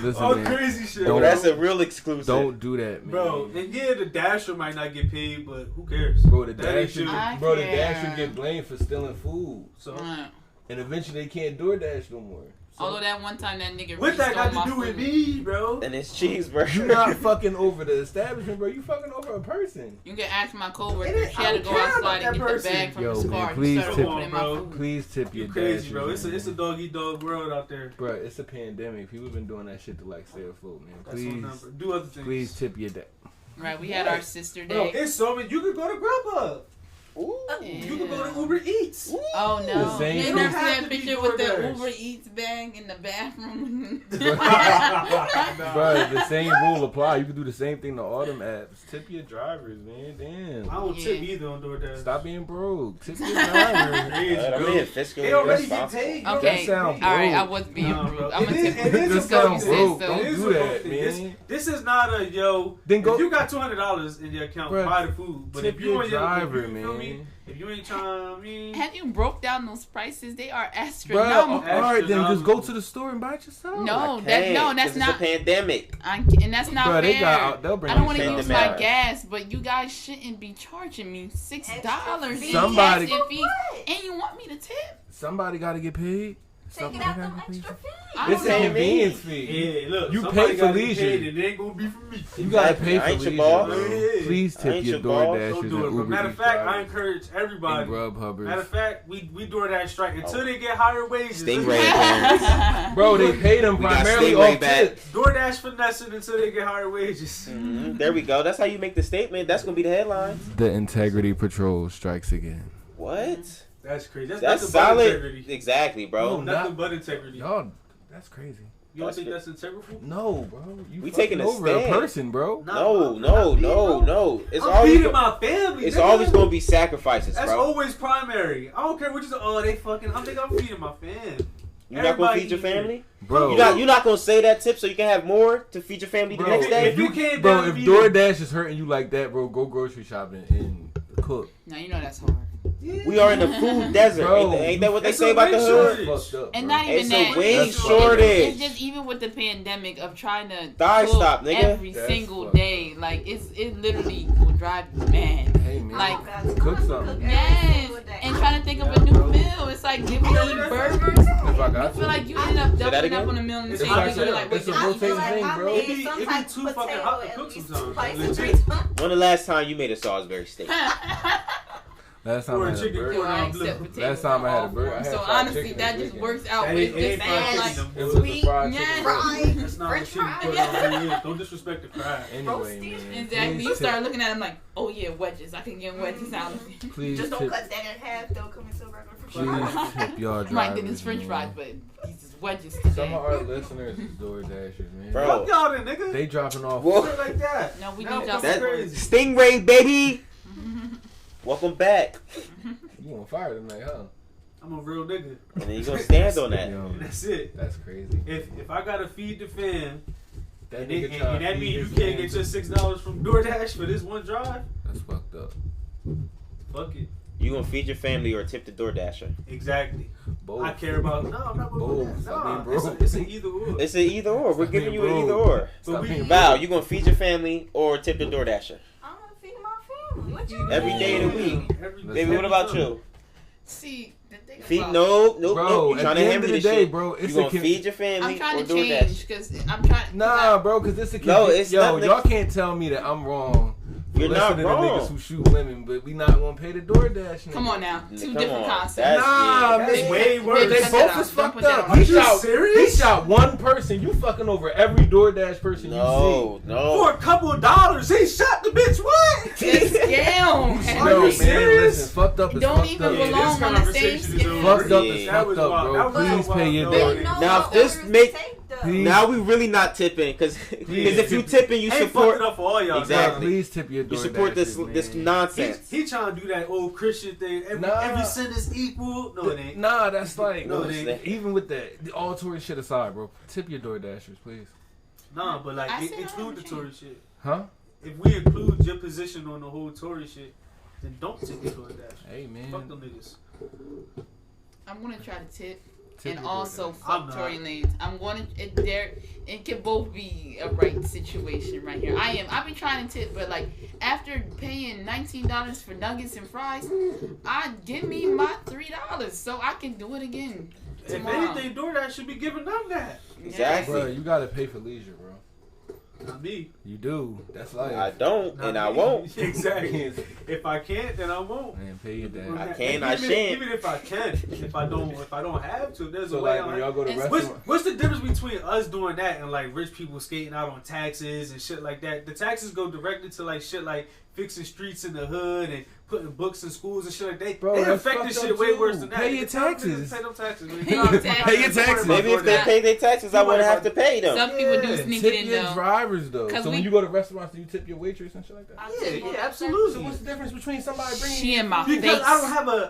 listen, All man. crazy shit. Yo, Don't- that's a real exclusive. Don't do that, man. Bro, and yeah, the Dasher might not get paid, but who cares? Bro, the That ain't Dasher, shit. I bro, the care. Dasher get blamed for stealing food, So and eventually they can't DoorDash no more. Although that one time that nigga what that stole got my to do with food. me, bro? And it's cheeseburger. You not fucking over the establishment, bro. You fucking over a person. You can ask my coworker. It ain't- She had to I go don't care outside about and that get person. the bag from Yo, his man, car. please He started tip- putting in my Bro. food. Please tip You your crazy, Dashers, bro. It's man. a dog eat dog world out there. Bro, it's a pandemic. People been doing that shit to like stay afloat, man. That's one Please, number. Do other things. please tip your dad. Right, we had our sister Bro, day. it's so many. You could go to Grubhub. Ooh. You could go to Uber Eats. Oh The no! same You thing. never see Have that to be picture with the DoorDash. Uber Eats bag in the bathroom. Bro, the same rule apply. You can do the same thing to all them apps. Tip your drivers, man. Damn. I don't tip Yeah. either on DoorDash. Stop being broke. Tip your drivers. Crazy, I'm bro. being fiscally They already get responsible. paid. bro. Okay, That sound all right, broke. I was being Nah, rude. bro. I'm gonna It is- tip it is just a 'cause broke you thing. said Don't so. It is do a that, broke thing. man. This is not a yo. Then go- If you got $200 in your account, Bruh, buy the food. But tip if you your on your driver, if you, feel me? man. If you ain't trying, I mean, Have you broke down those prices? They are Bro, astronomical. all right, then just go to the store and buy it yourself. No, I that's can't, that's 'cause not. It's a pandemic. And that's not Bro, fair. they got. They'll bring I don't you want to Send use them my out. gas, but you guys shouldn't be charging me $6 in Somebody- gas and fees, What? and you want me to tip? Somebody got to get paid. Take it Somebody out gotta them get paid. extra fees. I It's don't a know. convenience fee. yeah, look, You somebody pay for gotta get leisure. paid, and it ain't gonna be for me. You gotta Exactly. pay I for ain't your leisure, boss. bro. Yeah. Please I tip ain't your your boss. DoorDashers Don't and do it. But Uber matter of Eats fact, I drivers encourage and everybody. Grubhubbers. Matter of fact, we DoorDash strike until they get higher wages. Stingray parents. Bro, they pay them We got primarily Stingray off back. tips. DoorDash finessing until they get higher wages. Mhm. There we go. That's how you make the statement. That's gonna be the headline. The Integrity Patrol strikes again. What? That's crazy. That's That's nothing but solid. integrity. Exactly, bro. Nothing but integrity. Y'all, that's crazy. You don't think that's integral? No, bro. You We taking a over stand. a person, bro. No. It's I'm always feeding my family. It's nigga. always gonna be sacrifices, That's bro. always primary. I don't care what you say. Oh, they fucking. I'm feeding my fam. You're not gonna feed your family, bro. You're not gonna say that tip so you can have more to feed your family the next day. If you can't, bro, if DoorDash is hurting you like that, bro, go grocery shopping and cook. Now you know that's hard. Yeah. We are in the food desert. Bro, ain't that what they it's say a about the wage hood? shortage. And not even It's that. a wage It's shortage. just even with the pandemic of trying to Thigh cook stop, nigga. every That's single fucked day. Like it literally will drive you mad. Hey man, Like, cook something. Yes, and trying to think of a new meal. It's like, did we eat burgers? If I I got feel to. like you ended up Say that doubling up again? on a meal in the It's same like week. You're like, it's wait, a I rotating feel like thing, I bro. made It be some too type of fucking potato hot to at cook least sometimes. twice or Legit. 3 times. When the last time you made a Salisbury steak? Last time Or I a had a chicken burger. Yo, I Blue. accept potatoes. Last time I had a all burger, I forms. had So fried honestly, chicken that this just weekend. works out That with ain't this fried and like, chicken, It was Sweet, a fried yeah. chicken. Fried, That's not French what you fries. put on here. Don't disrespect the crab. Anyway, Roasted. man. exactly. please You tip- start looking at them like, oh yeah, wedges. I can get wedges out of it. Please Just don't tip, cut that in half. Don't come into a regular french please fry. tip y'all drivers. My goodness, French man. fries, but these is wedges Some today. of our listeners is DoorDashers, man. Bro. Fuck y'all then, nigga. They dropping off. Whoa. Shit like that. No, we Now need y'all that's That- crazy. Stingray, baby. Welcome back. You on fire tonight, huh? I'm a real nigga. And then you gonna stand on that. Yo, And that's it. that's crazy. If I gotta feed the fam, That and, nigga and trying to that feed means you his can't man. get your $6 from DoorDash for this one drive, That's fucked up. fuck it. You gonna feed your family or tip the DoorDasher? Exactly. Both. I care about. No, I'm not gonna do Both. that. I mean, No, bro. it's an either or. It's an either or. We're giving you an Bro. either or. But Stop we- being Val, you gonna feed your family or tip the DoorDasher? I'm gonna feed my family. What you Every day of the week. Every Baby, what about you? See, the thing Feed about nope. Bro, You at trying the to end hand of me the this day, shit? bro, You it's gonna a feed your family I'm trying or to DoorDash? change because I'm trying. Nah, bro, because it's a No, it's yo, not- y'all can't tell me that I'm wrong. for You're not listening to wrong. niggas who shoot women, but we not gonna pay the DoorDash. Nigga. Come on now, Come two different on. concepts. That's- Nah, yeah, that's man. way worse. Baby, They cut both that out. is Don't fucked put that up. on. He Are you shot, serious? he shot one person. You fucking over every DoorDash person you No, For no. a couple of dollars, he shot the bitch. What? That's scam. see. Are No, you man, serious? listen, fucked up is Don't fucked even up. belong this on the conversation same is scale. over. Fucked up Yeah. is That fucked was up, wild. bro. That was Please wild. pay your No, They DoorDash. know Now, what this orders to make- take, though. Please. Now we really not tipping because if you tipping, you Hey, fucked support. it up for all y'all. Exactly. Please tip your DoorDash. You support this nonsense. He trying to do that old Christian thing. Every sin is equal. No, it ain't. Nah, that's like No, it ain't. even with that all Tory shit aside, bro. Tip your DoorDashers, please. Nah, but like I it said I include the don't Tory shit. Huh? If we include your position on the whole Tory shit, then don't tip the DoorDash. Hey man. Fuck them niggas. I'm gonna try to tip. Tip And your also DoorDash. I'm fuck not. Tory Lanez. I'm going to it can both be a right situation right here. I've been trying to tip, but like after paying $19 for nuggets and fries, give me my $3 so I can do it again tomorrow. If anything, DoorDash should be giving them that. Exactly. Bro, you gotta pay for leisure, bro. Not me. You do. That's life. I don't, Not and I me. won't. Exactly. If I can't, then I won't. Man, pay your dad. I can, I shan't. Even if I can, if I don't have to, there's So a way. like when y'all go to It's- restaurant, What's the difference between us doing that and like rich people skating out on taxes and shit like that? The taxes go directly to like shit like fixing streets in the hood and putting books in schools and shit like that. Bro, They that's affect this fucked shit up way too. worse than that. Pay your Tell them niggas taxes. Pay them taxes. man. Pay your taxes. Pay your taxes. Maybe if they pay their taxes, I wouldn't have to pay them. Some people do Yeah. sneak tip it in your though. drivers though. 'Cause So when we- you go to restaurants, do you tip your waitress and shit like that? I Yeah, tip yeah, on absolutely. So what's the difference between somebody bringing She in my Because face. I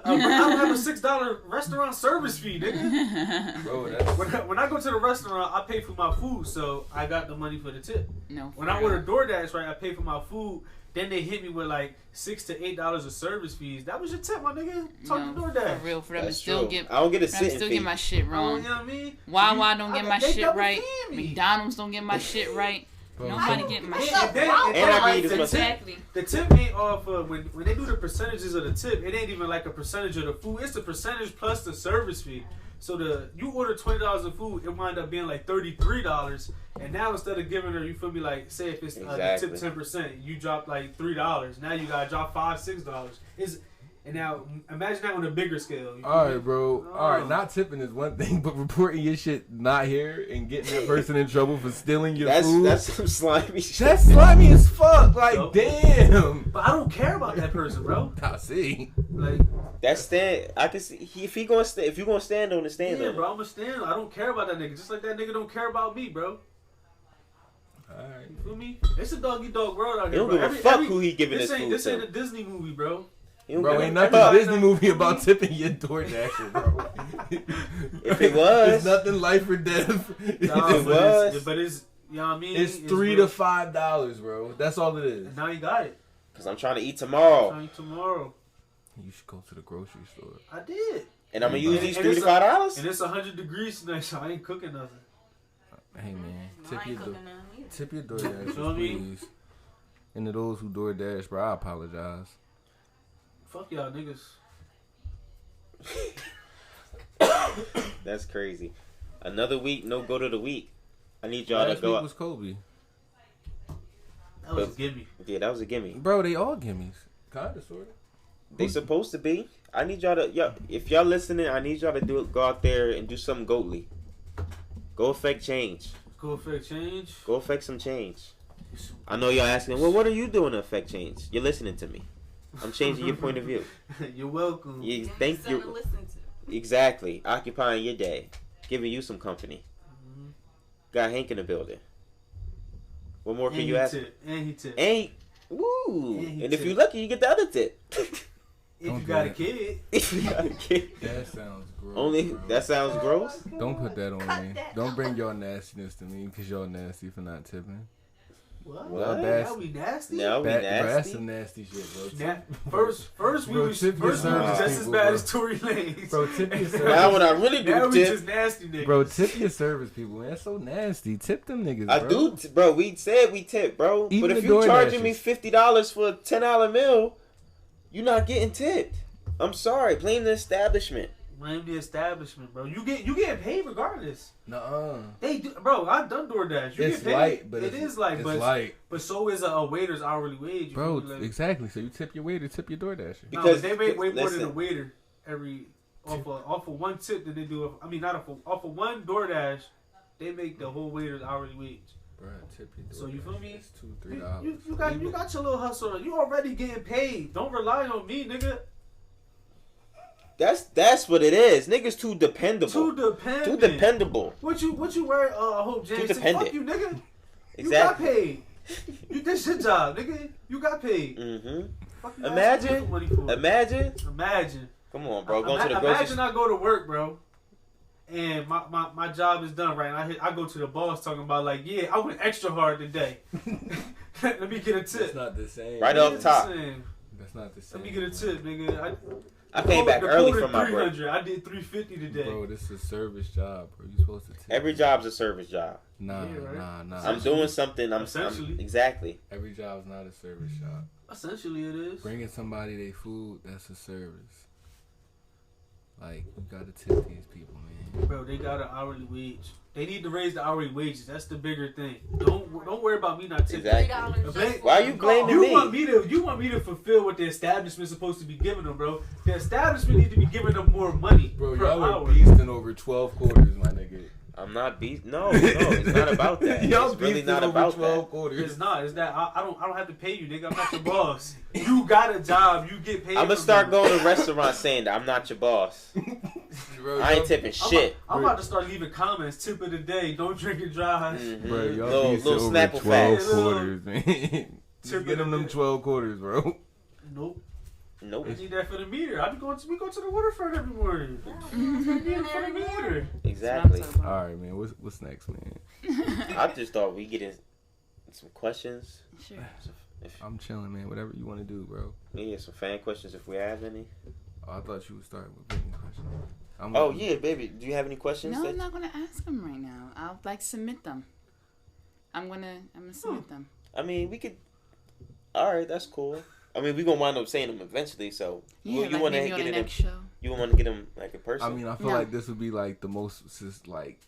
don't have a $6 restaurant service fee, nigga. Bro, that's When I go to the restaurant, I pay for my food, so I got the money for the tip. No. When I order DoorDash, right, I pay for my food. Then they hit me with like $6 to $8 of service fees. That was your tip, my nigga. Talking No, DoorDash. for real, for them to That's still true. get. I don't get a For them to sitting still fee. get my shit You wrong. know what I mean? Wawa don't get my they shit double right. team me. McDonald's don't get my shit right. Bro, Nobody so- getting my And shit then- right. And I can eat the as much. tip- Exactly. The tip ain't off when they do the percentages of the tip. It ain't even like a percentage of the food. It's the percentage plus the service fee. So you order $20 of food, it wind up being like $33. And now instead of giving her, you feel me, like say if it's Exactly. the tip 10%, you drop like $3. Now you gotta drop $5, $6. And now imagine that on a bigger scale. All right, bro. No. All right, not tipping is one thing, but reporting your shit not here and getting that person in trouble for stealing your food. That's some slimy shit. That's slimy as fuck. Like, Nope. damn. But I don't care about that person, bro. I see. Like, That's stand. I can see if you gonna stand on it, stand yeah, on bro, it. I'm a stand. I don't care about that nigga. Just like that nigga don't care about me, bro. Alright. You feel me? It's a doggy dog world out He here, don't bro. give a fuck who he giving his food This to. ain't a Disney movie, bro. He don't Bro, give a ain't nothing fuck. Disney movie about tipping your DoorDasher, bro. If it was. It's nothing life or death. Nah, it was. but it's, you know what I mean? It's $3 to $5, bro. That's all it is. And now you got it. Cause I'm trying to eat tomorrow, Tomorrow. You should go to the grocery store. I did. and I'm gonna use these And $3 to $5. And it's 100 degrees tonight, so I ain't cooking nothing. Hey man, I tip ain't your cooking none either. tip your DoorDash, Feel me? please. And to those who DoorDash, bro, I apologize. Fuck y'all niggas. That's crazy. Another week, no go to the week. I need y'all Last to go week up. was Kobe, That was a gimme. Yeah, that was a gimme. bro. They all gimmies, kinda, sorta. They supposed to be. I need y'all to, if y'all listening, I need y'all to go out there and do something goatly. Go affect change. Go affect change. Go affect some change. I know y'all asking, well, what are you doing to affect change? You're listening to me. I'm changing your point of view. You're welcome. You Give me think something to you listen to. exactly occupying your day, giving you some company. Mhm. Got Hank in the building. What more can And you he ask? tip. And he tip. Ain't woo. And he And if tip. you lucky, you get the other tip. If Don't you do got a that. kid. That sounds gross. Only bro. that sounds gross. Don't put that on Cut me. that Don't out. bring your nastiness to me, cause y'all nasty for not tipping. What? What? Now we nasty? Now we Bro, that's nasty. some nasty shit, bro. First we Bro, was tip your just service as people, bad bro. as Tory Lanez. Bro, tip your service. Now when I really Now do we tip, just nasty niggas. Bro, tip your service people, man. That's so nasty. Tip them niggas, I bro. do, bro. We said we tip, bro. Even but if the you charging DoorDashers. me $50 for a $10 meal, you're not getting tipped. I'm sorry. Blame the establishment. Blame the establishment, bro. You get paid regardless. Nuh-uh. They do, bro. I've done DoorDash. You It's get paid. light, but it is light, it's but light. but so is a waiter's hourly wage. You Bro, feel me? Like, exactly. So you tip your waiter, tip your DoorDasher. no, because- they make way more than a listen. waiter every off of one tip that they do. I mean, not off of one DoorDash, they make the whole waiter's hourly wage. Bro, tip your DoorDasher. So you feel me? It's $2-3. You got your little hustle. You already getting paid. Don't rely on me, nigga. That's what it is. Niggas too dependable. Too dependent. Too dependable. What you worry? I hope James said, dependent. fuck you, nigga. Exactly. You got paid. You did your job, nigga. You got paid. Mm-hmm. Fuck you Imagine. asking for money for? Imagine. Come on, bro. Going to the Imagine grocery. I go to work, bro, and my job is done, right? And I go to the boss talking about like, yeah, I went extra hard today. Let me get a tip. That's not the same. Right It off is top. the same. That's not the same. Let me get a tip, nigga. I came back early from my break. 300. I did 350 today. Bro, this is a service job, bro. You supposed to tip. Every job's a service job. Nah, Yeah, right. nah. I'm doing something. I'm Essentially. exactly. Every job's not a service job. Essentially, it is. Bringing somebody their food, that's a service. Like, you gotta tip these people, man. Bro, they got an hourly wage. They need to raise the hourly wages. That's the bigger thing. Don't worry about me not tipping. Exactly. $3 Blame- just Why for you the blaming call. me? You want me to fulfill what the establishment's supposed to be giving them, bro. The establishment need to be giving them more money Bro, per y'all hour. are beasting over 12 quarters, my nigga. I'm not beast. No, it's not about that. Y'all It's really beasting not over about 12 that. quarters. It's not. It's that I don't have to pay you, nigga. I'm not your boss. You got a job. You get paid. I'm gonna from start me. going to restaurants saying that I'm not your boss. Bro, I ain't tipping shit. I'm about to start leaving comments. Tip of the day. Don't drink and drive. Mhm. Bro, y'all little beasting over Snapple 12 facts. quarters, man. Tip Just get them 12 quarters, bro. Nope. Nope. I need that for the meter. We go to the waterfront every morning. Yeah, We it's need it been for the every day. meter. Exactly. All right, man. What's next, man? I just thought we get in some questions. Sure. If I'm chilling, man. Whatever you want to do, bro. yeah, some fan questions if we have any. Oh, I thought you would start with written questions. Oh yeah, baby. Do you have any questions? No, that- I'm not gonna ask them right now. I'll like submit them. I'm gonna submit them. I mean, we could. All right, that's cool. I mean, we gonna wind up saying them eventually. So Yeah, you like want to maybe on get the it in? next show. You want to get them like in person? I mean, I feel No. like this would be like the most just like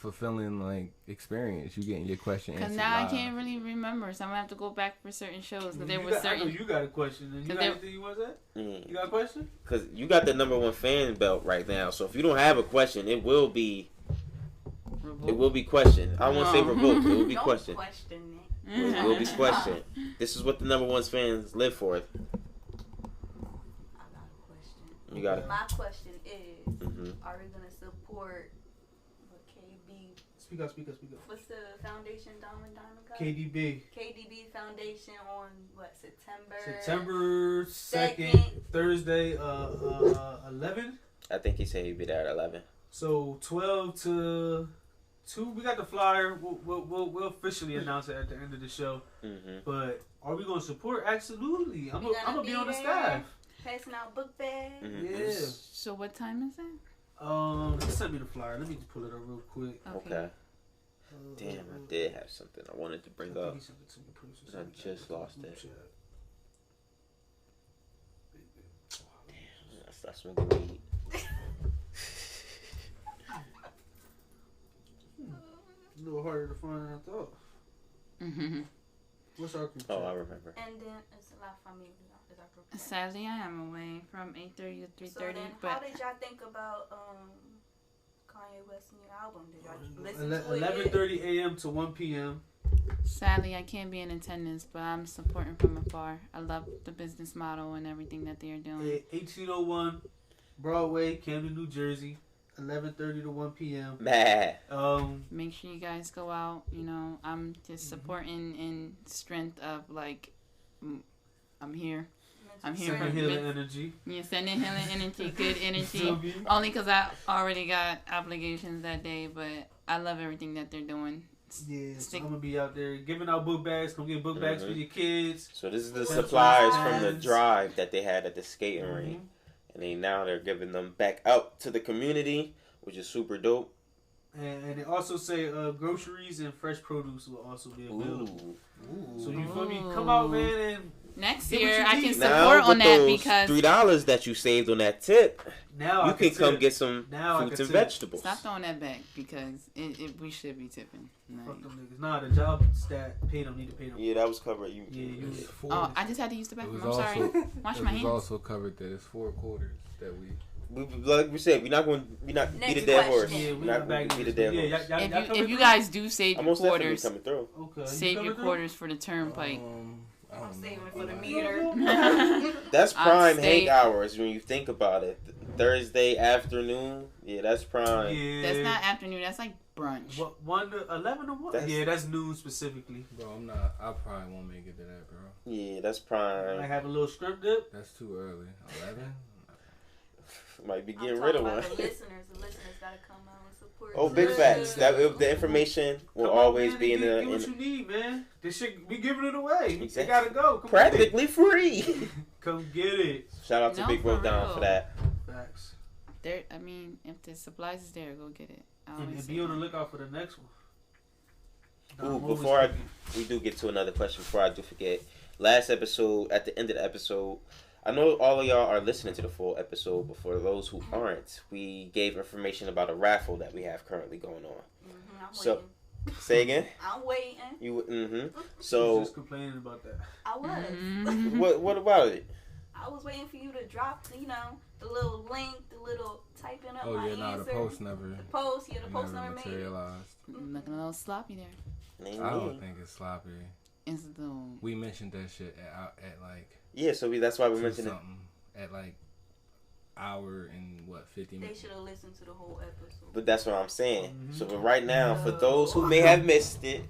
fulfilling like experience. You getting your question answered. Because now live. I can't really remember, so I'm gonna have to go back for certain shows. Because there You was got, I know certain. you got a question. And you got anything you want to say? You got a question? Because you got the #1 fan belt right now. So if you don't have a question, it will be questioned. I won't say revoked. It will be Don't questioned. question it. It will be questioned. This is what the #1 fans live for. I got a question. You got it. My question is, Mhm. are we gonna support what KB? Speak up. What's the foundation Diamond got? KDB Foundation on what, September? September 2nd, Thursday, 11. I think he said he'd be there at 11. So 12 to 2. We got the flyer. We'll officially announce it at the end of the show. Mm-hmm. But are we gonna support? Absolutely. I'm We gonna be on the there, staff. passing out book bags. Mm-hmm. Yeah. So what time is it? Send me the flyer. Let me just pull it up real quick. Okay. Damn, I did have something I wanted to bring up. I just lost it. Damn, that's smoking weed. A little harder to find than I thought. Mm-hmm. What's our group Oh, I chat? remember. And then it's a lot for me. Is our group chat. Sadly, I am away from 8:30 to 3:30. So then, how But did y'all think about Kanye West's new album? Did y'all listen to it? 11:30 a.m. to 1 p.m. sadly, I can't be in attendance. But I'm supporting from afar. I love the business model and everything that they are doing. 1801 Broadway, Camden, New Jersey. 11:30 to 1 p.m. Mad. Make sure you guys go out. You know, I'm just supporting in strength of like, I'm here. I'm here for Sending healing energy. Yeah, sending healing energy, good energy. Feel me? Only because I already got obligations that day, but I love everything that they're doing. Yeah, so I'm gonna be out there giving out book bags. Come get book bags for your kids. So this is the That's supplies what from the happens. drive that they had at the skating rink. And they're giving them back out to the community, which is super dope. And they also say groceries and fresh produce will also be available. Ooh. So you feel me? Come out, man, and Next Get what year, you I need. can Now support on with that those because $3 that you saved on that tip, now you I can come tip. get some Now I fruits can and tip. vegetables. stop throwing that back because we should be tipping. Like, Fuck them niggas. Nah, the job stat pay them. Need to pay them. Yeah, that was covered. You, Yeah, you. oh, I just had to use the It bathroom. was I'm sorry. also Wash it my was hands. also covered that it's 4 quarters that we. like we said, we're not beat Next a dead horse. question. Yeah, We're we not not going back to beat a dead Yeah, horse. If you guys do save I'm your most definitely quarters, coming through. Okay. save you your coming quarters for the turnpike. I I'm don't saving know. for the Like, meter. That's I'd prime say- hang hours when you think about it. Thursday afternoon, yeah, that's prime. Yeah. That's not afternoon. That's like brunch. What, 1 to 11 or what? That's- Yeah, that's noon specifically. Bro, I'm not. I probably won't make it to that, bro. Yeah, that's I prime. have a little shrimp dip. That's too early. 11. Might be I'm getting talking rid of about one. The listeners gotta come out and support. Oh, big us. facts. The information will Come on, always man, be and in get what the you need, man. This shit, we giving it away. Exactly. You gotta go. Come practically free. Get it. Come get it. Shout out to No, Big for Bro Down real. for that. Facts. There, I mean, if the supplies is there, go get it. I always And say be on the that. lookout for the next one. Ooh, I'm always before thinking. we do get to another question, before I do forget, last episode, at the end of the episode, I know all of y'all are listening to the full episode, but for those who aren't, we gave information about a raffle that we have currently going on. I'm So- waiting. Say again? I'm waiting. You I was So just complaining about that. I was. Mhm. what about it? I was waiting for you to drop, the little link, the little typing up Oh my yeah, nah, answer. the post never. The post never made it. materialized. Looking a little sloppy there. Ain't I don't me. think it's sloppy. It's the We mentioned that shit at like Yeah, so that's why we 2 mentioned it. something at like hour and 50 They minutes. should have listened to the whole episode. But that's what I'm saying. Mhm. So but right now, for those who may have missed it,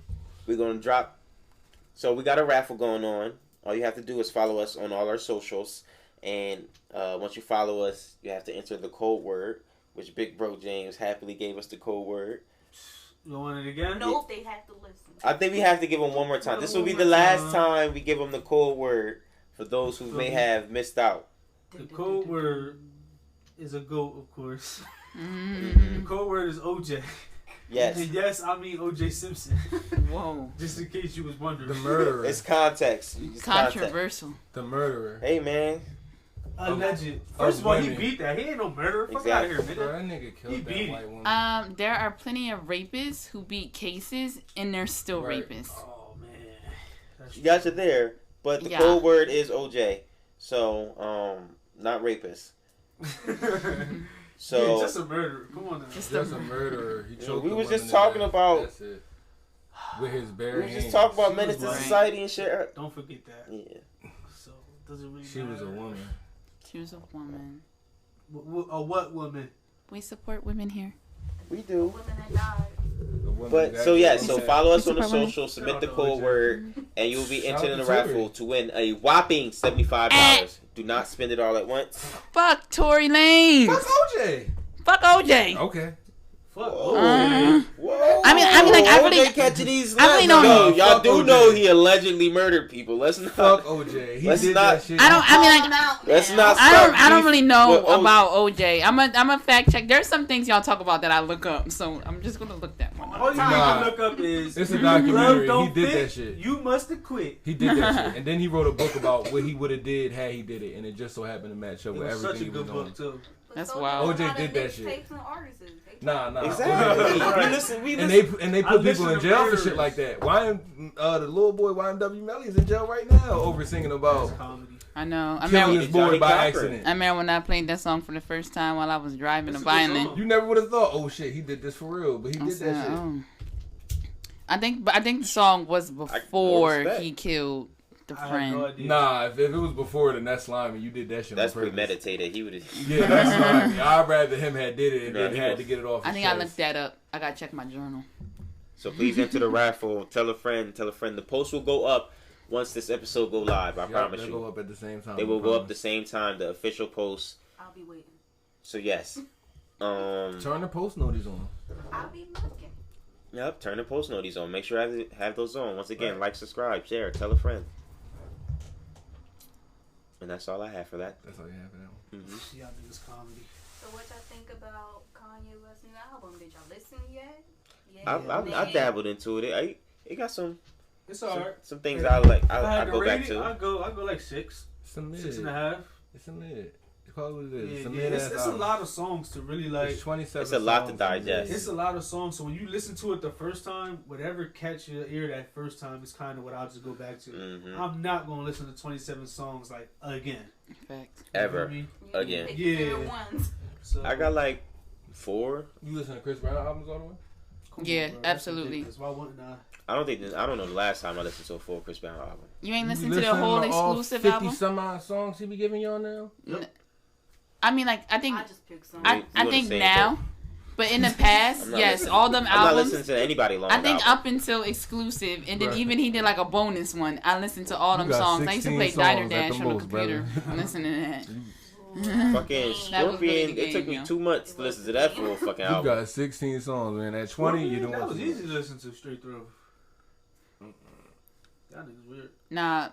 we're gonna drop. So we got a raffle going on. All you have to do is follow us on all our socials, and once you follow us, you have to enter the code word, which Big Bro James happily gave us the code word. You want it again? Nope, they have to listen. I think we have to give them one more time. This will be the One more last time. time we give them the code word for those who may have missed out. The code word is a GOAT, of course. mm-hmm. The code word is OJ. Yes, And yes, I mean OJ Simpson. Whoa, Just in case you was wondering. The murderer. it's context. It's context. controversial. The murderer. Hey man, Alleged. First of all, he women. beat that. He ain't no murderer. Fuck Exactly. out of here, Bro, nigga. that nigga He killed beat that it. white woman. There are plenty of rapists who beat cases and they're still Right. rapists. Oh man. That's You got you there, but the Yeah. code word is OJ. So, not rapist. So yeah, just a murderer. Come on now. Just Just a murderer. He Yeah, choked we the was woman just to talking death. about- That's it. With his we bare were hands. just talking about She menace was to right. society and shit. Don't forget that. Yeah. So does it really She was a matter? woman. She was a woman. What woman? We support women here. We do. Women that died. A woman But that so yeah, killed so that. follow us on the Support women. social, submit the Shout out code to word, and you'll be Shout entered out in the to raffle Tory. to win a whopping $75. Do not spend it all at once. Fuck Tory Lanez. Fuck OJ. Fuck OJ. Okay. Fuck. Whoa. Uh-huh. Whoa. I mean, like, I really- OJ catching these I really nuts. don't- No, y'all Fuck do OJ. know he allegedly murdered people. Let's not. Fuck OJ. He Let's did not- that shit. I don't. I mean, Call like, him out Let's now. not I don't start really know with OJ. about OJ. I'm a fact check. There's some things y'all talk about that I look up, so I'm just gonna look that one up. All you Nah. need to look up is It's a if documentary. love don't He did fit, that shit. You must have quit. He did that shit. And then he wrote a book about what he would have did had he did it. And it just so happened to match up It with was everything such a he was good doing. book too. But That's so wild. does a OJ lot did of that shit. mixtapes and artists. They Nah. Exactly. OJ- we And listen. they I put people listen in to jail for murderers. shit like that. The little boy YMW Melly's in jail right now over singing about That's comedy. I know. I killing remember. his boy Johnny by Cochran. accident. I remember when I played that song for the first time while I was driving That's a a good violin. song. You never would have thought, oh shit, he did this for real, but he I did said, that shit. oh. I think the song was before respect. he killed the I had friend. no idea. Nah, if it was before, then that's slimy. You did that shit. That's on purpose. premeditated. He would have. Yeah, that's slimy. I'd rather him had did it and Nah, then he had was- to get it off. I his think I chest. looked that up. I gotta check my journal. So please enter the raffle. Tell a friend. Tell a friend. The post will go up once this episode go live. I promise they'll you. go up at the same time. They I will go up the promise. same time. The official post. I'll be waiting. So yes. Turn the post notice on. I'll be looking. Yep. Turn the post notices on. Make sure I have those on. Once again, Right. like, subscribe, share, tell a friend. And that's all I have for that. That's all you have for that one. Mm-hmm. Y'all niggas comedy. So what y'all think about Kanye West's new album? Did y'all listen yet? I dabbled into it. It got some It's alright. some things I like. If I I had to go back rate it, to. I go like 6, It's a mid. 6.5. It's a mid. Call it what it is. Yeah, It's a yeah. mid. It's a lot of songs to really like. It's 27 It's a lot to songs. digest. It's a lot of songs, so when you listen to it the first time, whatever catch your ear that first time is kind of what I'll just go back to. Mm-hmm. I'm not gonna listen to 27 songs like again. Fact. You know Ever. what I mean? Again. Pick Yeah. your favorite ones. So I got like 4. You listen to Chris Brown albums all the way? come Yeah, bro. That's absolutely. ridiculous. Why wouldn't I? I don't know the last time I listened to a full Chris Brown album. You ain't You listened to the listen whole all exclusive 50 album? some odd songs he be giving y'all now? I mean, like, I think I just picked some. We I on the think same now, but in the past, I'm not yes, listening- all them I'm not albums. listening to anybody long. I think album. up until exclusive, and then Right. even he did like a bonus one. I listened to all You them got songs. I used to 16 play Diner songs at Dash the on the most, computer. brother. Listen to that. fucking That was Scorpion. really the It took game, me yo. 2 months to listen to that full fucking You album. got 16 songs, man. At 20, you don't That want was to. easy to listen to straight through. That nigga's weird. Nah,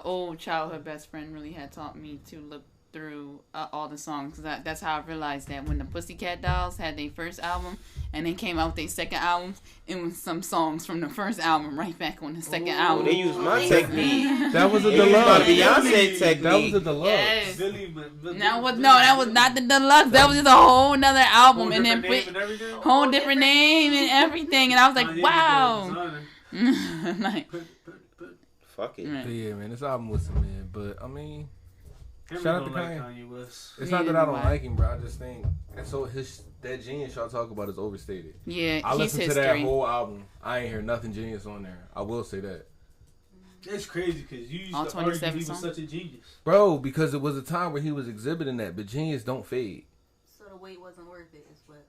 old childhood best friend really had taught me to look through all the songs. That's how I realized that when the Pussycat Dolls had their first album and then came out with their second album, it was some songs from the first album right back on the second Oh, album. they used my technique. That was a They used my deluxe. Beyonce That was technique. a deluxe. Yes. Billy, That was not the deluxe. That was just a whole nother album, and then name put and everything. whole different name and everything. And I was like, Kanye wow. designer. Like, Fuck it. But yeah, man, this album was some man. But I mean, Henry Shout out don't to like Kanye. Kanye West. it's Yeah, not that I don't why? like him, bro. I just think and so that genius y'all talk about is overstated. yeah, I he's listened to that history. whole album. I ain't hear nothing genius on there. I will say that, It's crazy because you used All to argue 27 he was songs? such a genius. bro. Because it was a time where he was exhibiting that, but genius don't fade, So the wait wasn't worth it, is what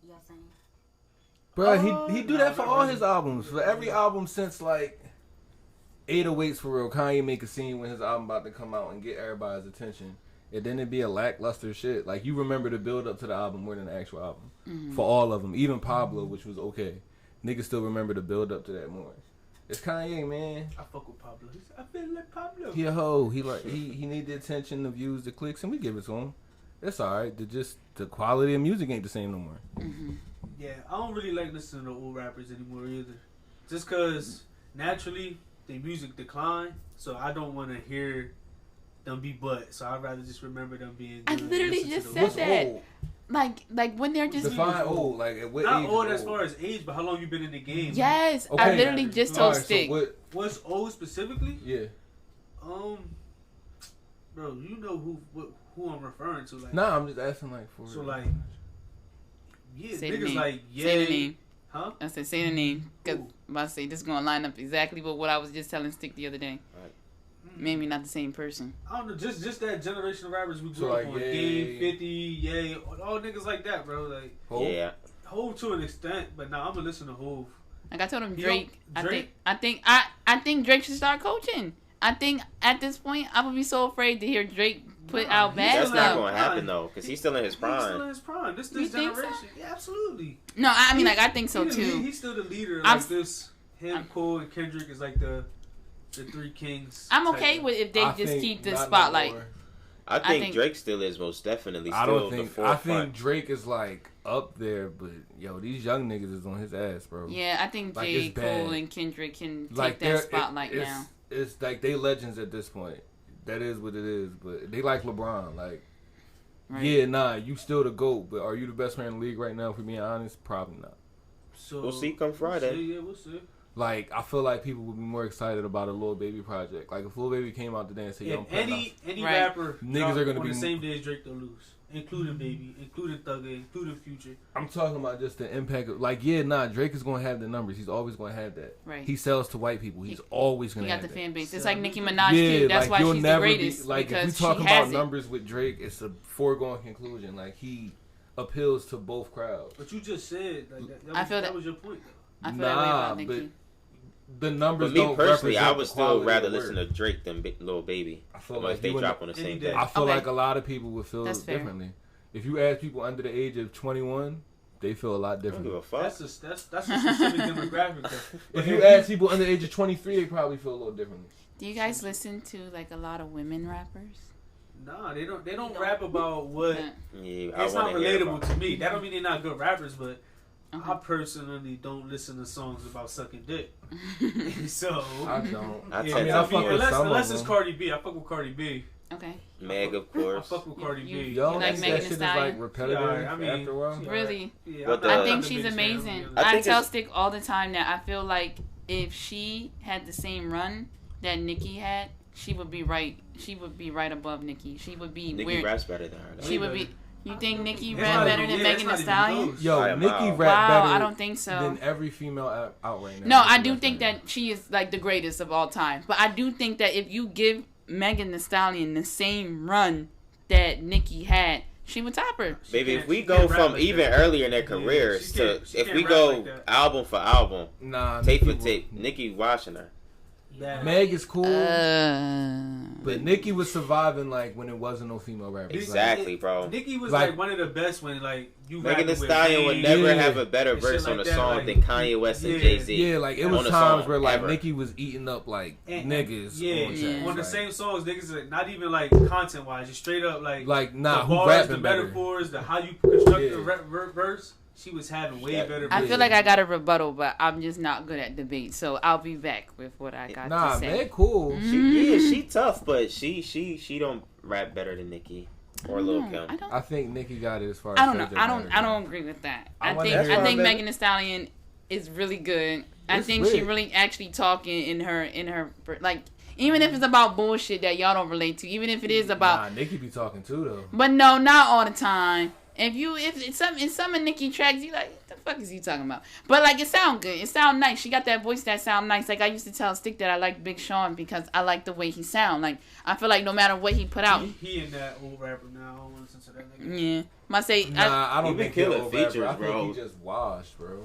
y'all saying. bro. He do Nah, that for not all really. his albums. For every album since like 808s for real, Kanye make a scene when his album about to come out and get everybody's attention. And then it'd be a lackluster shit. Like, you remember the build up to the album more than the actual album. Mm-hmm. For all of them. Even Pablo, which was okay. Niggas still remember the build up to that more. It's Kanye, man. I fuck with Pablo. He said, I feel like Pablo. He a hoe. He need the attention, the views, the clicks, and we give it to him. It's alright. The quality of music ain't the same no more. Mm-hmm. Yeah, I don't really like listening to old rappers anymore either. Just because naturally their music decline, so I don't want to hear them be butt. So I'd rather just remember them being. I Good literally and listen just to the said words. that. Old. Like when they're just Define old. Like at what Not age? old is as far as age, but how long you been in the game? yes, I Okay. literally just told Alright, Stick. So what? What's old specifically? Yeah. Bro, you know who I'm referring to. Like, Nah, I'm just asking like for. So like, yeah, Say the niggas name. like Say the yeah, name. huh? I said say the name because Ooh. I say this is gonna line up exactly with what I was just telling Stick the other day. Maybe not the same person. I don't know, just that generation of rappers we grew So, up like, on. Ye. Game 50, Ye, all niggas like that, bro. Like, Hov? Yeah. Hove to an extent, but nah, I'm gonna listen to Hove. Like I told him, He Drake. don't- Drake? I think Drake should start coaching. I think at this point I would be so afraid to hear Drake put Nah, out he's bad That's still not stuff. going to happen, though, because he's still in his He's still prime. in his prime. This You think so? generation. Yeah, absolutely. No, I mean like I think so He the too. lead- He's still the leader. I'm- Like this, him, Cole, and Kendrick is like the three kings. I'm type okay of- with if they I just think keep the not no spotlight. more. I think think- Drake still is most definitely still I don't the think. I forefront. think Drake is like up there, but yo, these young niggas is on his ass, bro. Yeah, I think Like, J. it's bad. Cole and Kendrick can take Like that they're spotlight it's, now. It's like they legends at this point. That is what it is. But they like LeBron. Like, Right. yeah, nah, you still the GOAT, but are you the best player in the league right now? For being honest, probably not. So We'll see come Friday. We'll see, yeah, we'll see. Like, I feel like people would be more excited about a Lil Baby project. Like, if Lil Baby came out today and said, "Yo, I'm If putting any Right. rapper Niggas drop are gonna on be- the same day as Drake, they'll lose, including Baby, including Thugger, including Future. I'm talking about just the impact of, like, yeah, nah, Drake is going to have the numbers. He's always going to have that. Right. He sells to white people. He's always He going to got have the that. fan base. It's So- like Nicki Minaj Yeah, too. That's like, why you'll she's the never greatest. be, like, if we because talking she about has numbers with Drake, it's a foregone conclusion. Like, he appeals to both crowds. But you just said like that, I feel that that- was your point. Though. I feel that way about but Nicki. the numbers But me don't personally, I represent would the still quality rather of the listen work. to Drake than Lil Baby. I feel Like, if they you drop and- on the any same day. day. I feel Okay. like a lot of people would feel That's fair. differently. If you ask people under the age of 21, they feel a lot I don't give differently. a fuck. That's a specific demographic. Though. If you ask people under the age of 23, they probably feel a little differently. Do you guys listen to like a lot of women rappers? Nah, they don't rap about what. Yeah, I It's not wanna hear relatable about to me. That don't mean they're not good rappers, but Okay. I personally don't listen to songs about sucking dick. So I don't. I yeah, tend mean, to I fuck with unless, some unless of it's them. Cardi B, I fuck with Cardi B. Okay. Meg, of I course. fuck with Cardi You- B. Yo, like that Megan Thee shit is Stallion? like repetitive Yeah, I mean, after a while. yeah. Really? Yeah, But I'm I not think the she's biggest fan, amazing. I'm I I think tell it's- Stick all the time that I feel like if she had the same run that Nicki had, she would be right. She would be right above Nicki. She would be Nicki weird. raps better than her. Though. She would be. You think Nicki It's rap not better even- than yeah, it's Megan not Thee even Stallion? close. Yo, Alright, Nicki wow. rap Wow, better I don't think so. than every female out right now. No, I Nicki do raps think better. that she is like the greatest of all time. But I do think that if you give Megan Thee Stallion the same run that Nicki had, she would top her. Baby, can't- if we she go can't rap from like even that. earlier in their Yeah, careers she to can't- she if can't we rap go like that. album for album, Nah, tape for Nicki tape, Nicki watching her. Yeah. Meg is cool, Uh, but Nicki was surviving like when it wasn't no female rappers. Exactly, bro. Nicki was Like- like one of the best when like you Megan Thee rapping with Stallion would Wayne. never Yeah. have a better And shit verse on like a that, song like- than Kanye West and Yeah. Jay Z. Yeah, like it On was a times song, where like ever. Nicki was eating up like And- niggas. Yeah, on, Yeah. tracks, on the like- same songs, niggas like not even like content wise, just straight up like nah, the who bars, rapping the better? metaphors, the how you construct Yeah. the verse. She was having way Yeah. better. I verses. feel like I got a rebuttal, but I'm just not good at debate. So I'll be back with what I got Nah, to say. Meg cool. She tough, but she don't rap better than Nicki or Lil No, Kim. I don't. I think Nicki got it as far as I don't know. subject I don't. matter I don't goes. agree with that. I I want- think. that's I fine, think baby. Megan Thee Stallion is really good. I It's think lit. she really actually talking in her like. Even if it's about bullshit that y'all don't relate to, even if it is about, Nah, Nicki be talking too though. but no, not all the time. If it's in some of Nicki tracks, you like, what the fuck is he talking about? But like, it sound good. It sound nice. She got that voice that sound nice. Like I used to tell Stick that I like Big Sean because I like the way he sound. Like I feel like no matter what he put out, He and that old rapper now. I don't want to listen to that nigga. yeah. My say, Nah, I don't He been think he'll killing over rapper. features, I think bro. he just washed, bro.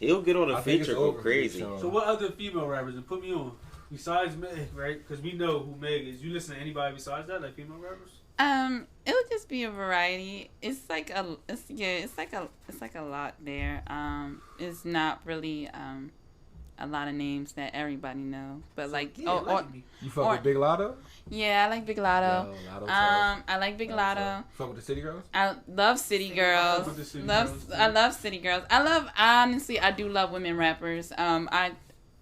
He'll get on a I think it's feature, go over for crazy. Big Sean. So what other female rappers? And put me on besides Meg, right? Because we know who Meg is. You listen to anybody besides that, like female rappers? it would just be a variety. It's like a lot there. It's not really a lot of names that everybody know, but like Yeah, like me. You fuck Or- with Big Lotto? yeah, I like Big Lotto. Yo, Lotto tough. I like Big Lotto Lotto. tough. Fuck with the City Girls? I love City Girls. fuck with the City Girls, too. I love City Girls. I love honestly I do love women rappers.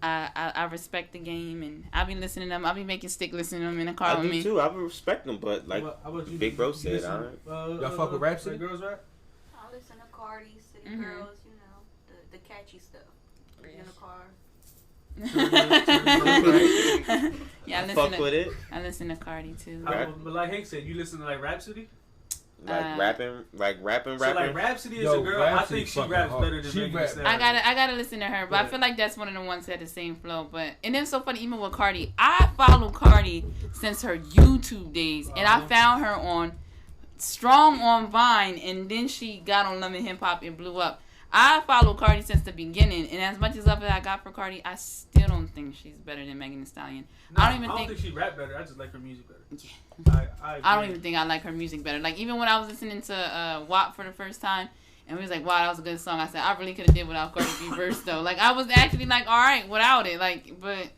I respect the game, and I be listening to them. I be making stick listening to them in the car I with do me. too. I respect them, but like How about you? Big Bro You said, listen, Y'all fuck with Rhapsody? Like girls rap? I listen to Cardi, City Mhm. Girls, you know, the catchy stuff. In the car. Yeah, I fuck listen with to it. I listen to Cardi too. But like Hank said, you listen to like Rhapsody? Like rapping. So like Rhapsody is Yo, a girl. I Rhapsody think she fucking raps hard. better than She Megan Thee rap- Stallion. I gotta listen to her, but I Yeah. feel like that's one of the ones that had the same flow. But and then so funny, even with Cardi, I follow Cardi since her YouTube days, and I found her on Strong on Vine, and then she got on Love and Hip Hop and blew up. I follow Cardi since the beginning, and as much as love that I got for Cardi, I still don't think she's better than Megan Thee Stallion. No, I don't even think she rap better. I just like her music better. Yeah. I don't agree. even think I like her music better. Like even when I was listening to G.O.A.T for the first time, and we was like, "Wow, that was a good song." I said, "I really could have did without Cardi B verse though." Like I was actually like, "All right, without it." Like, but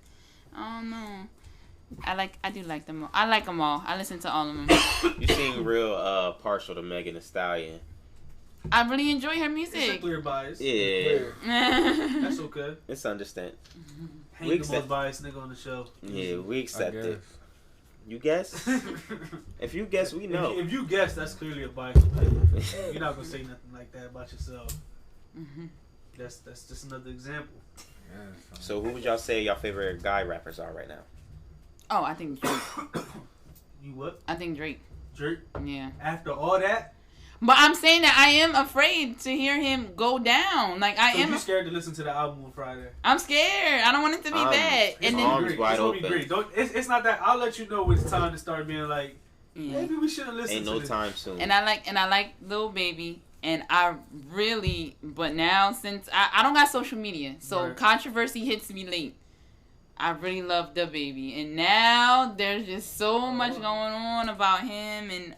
I don't know. I do like them all. I like them all. I listen to all of them. You seem real partial to Megan Thee Stallion. I really enjoy her It's a music. clear bias. Yeah, That's okay. it's understand. Hank We the most accept- biased nigga on the show. Yeah, we I accept guess. it. You guess? If you guess, we know. If you guess, that's clearly a bias opinion. You're not gonna say nothing like that about yourself. Mhm. That's just another example. So who would y'all say your favorite guy rappers are right now? Oh, I think Drake. You what? I think Drake. Drake? Yeah. After all that? But I'm saying that I am afraid to hear him go down. Like I So am. you scared to listen to the album on Friday? I'm scared. I don't want it to be bad. It's And gonna then be Arms great. wide It's gonna be open. great. Don't, it's not that. I'll let you know when it's time to start being like, yeah. maybe we shouldn't listen Ain't to no this. time soon. And I like Lil Baby, and I really, but now since I don't got social media, so Right. controversy hits me late. I really love the baby, and now there's just so much going on about him, and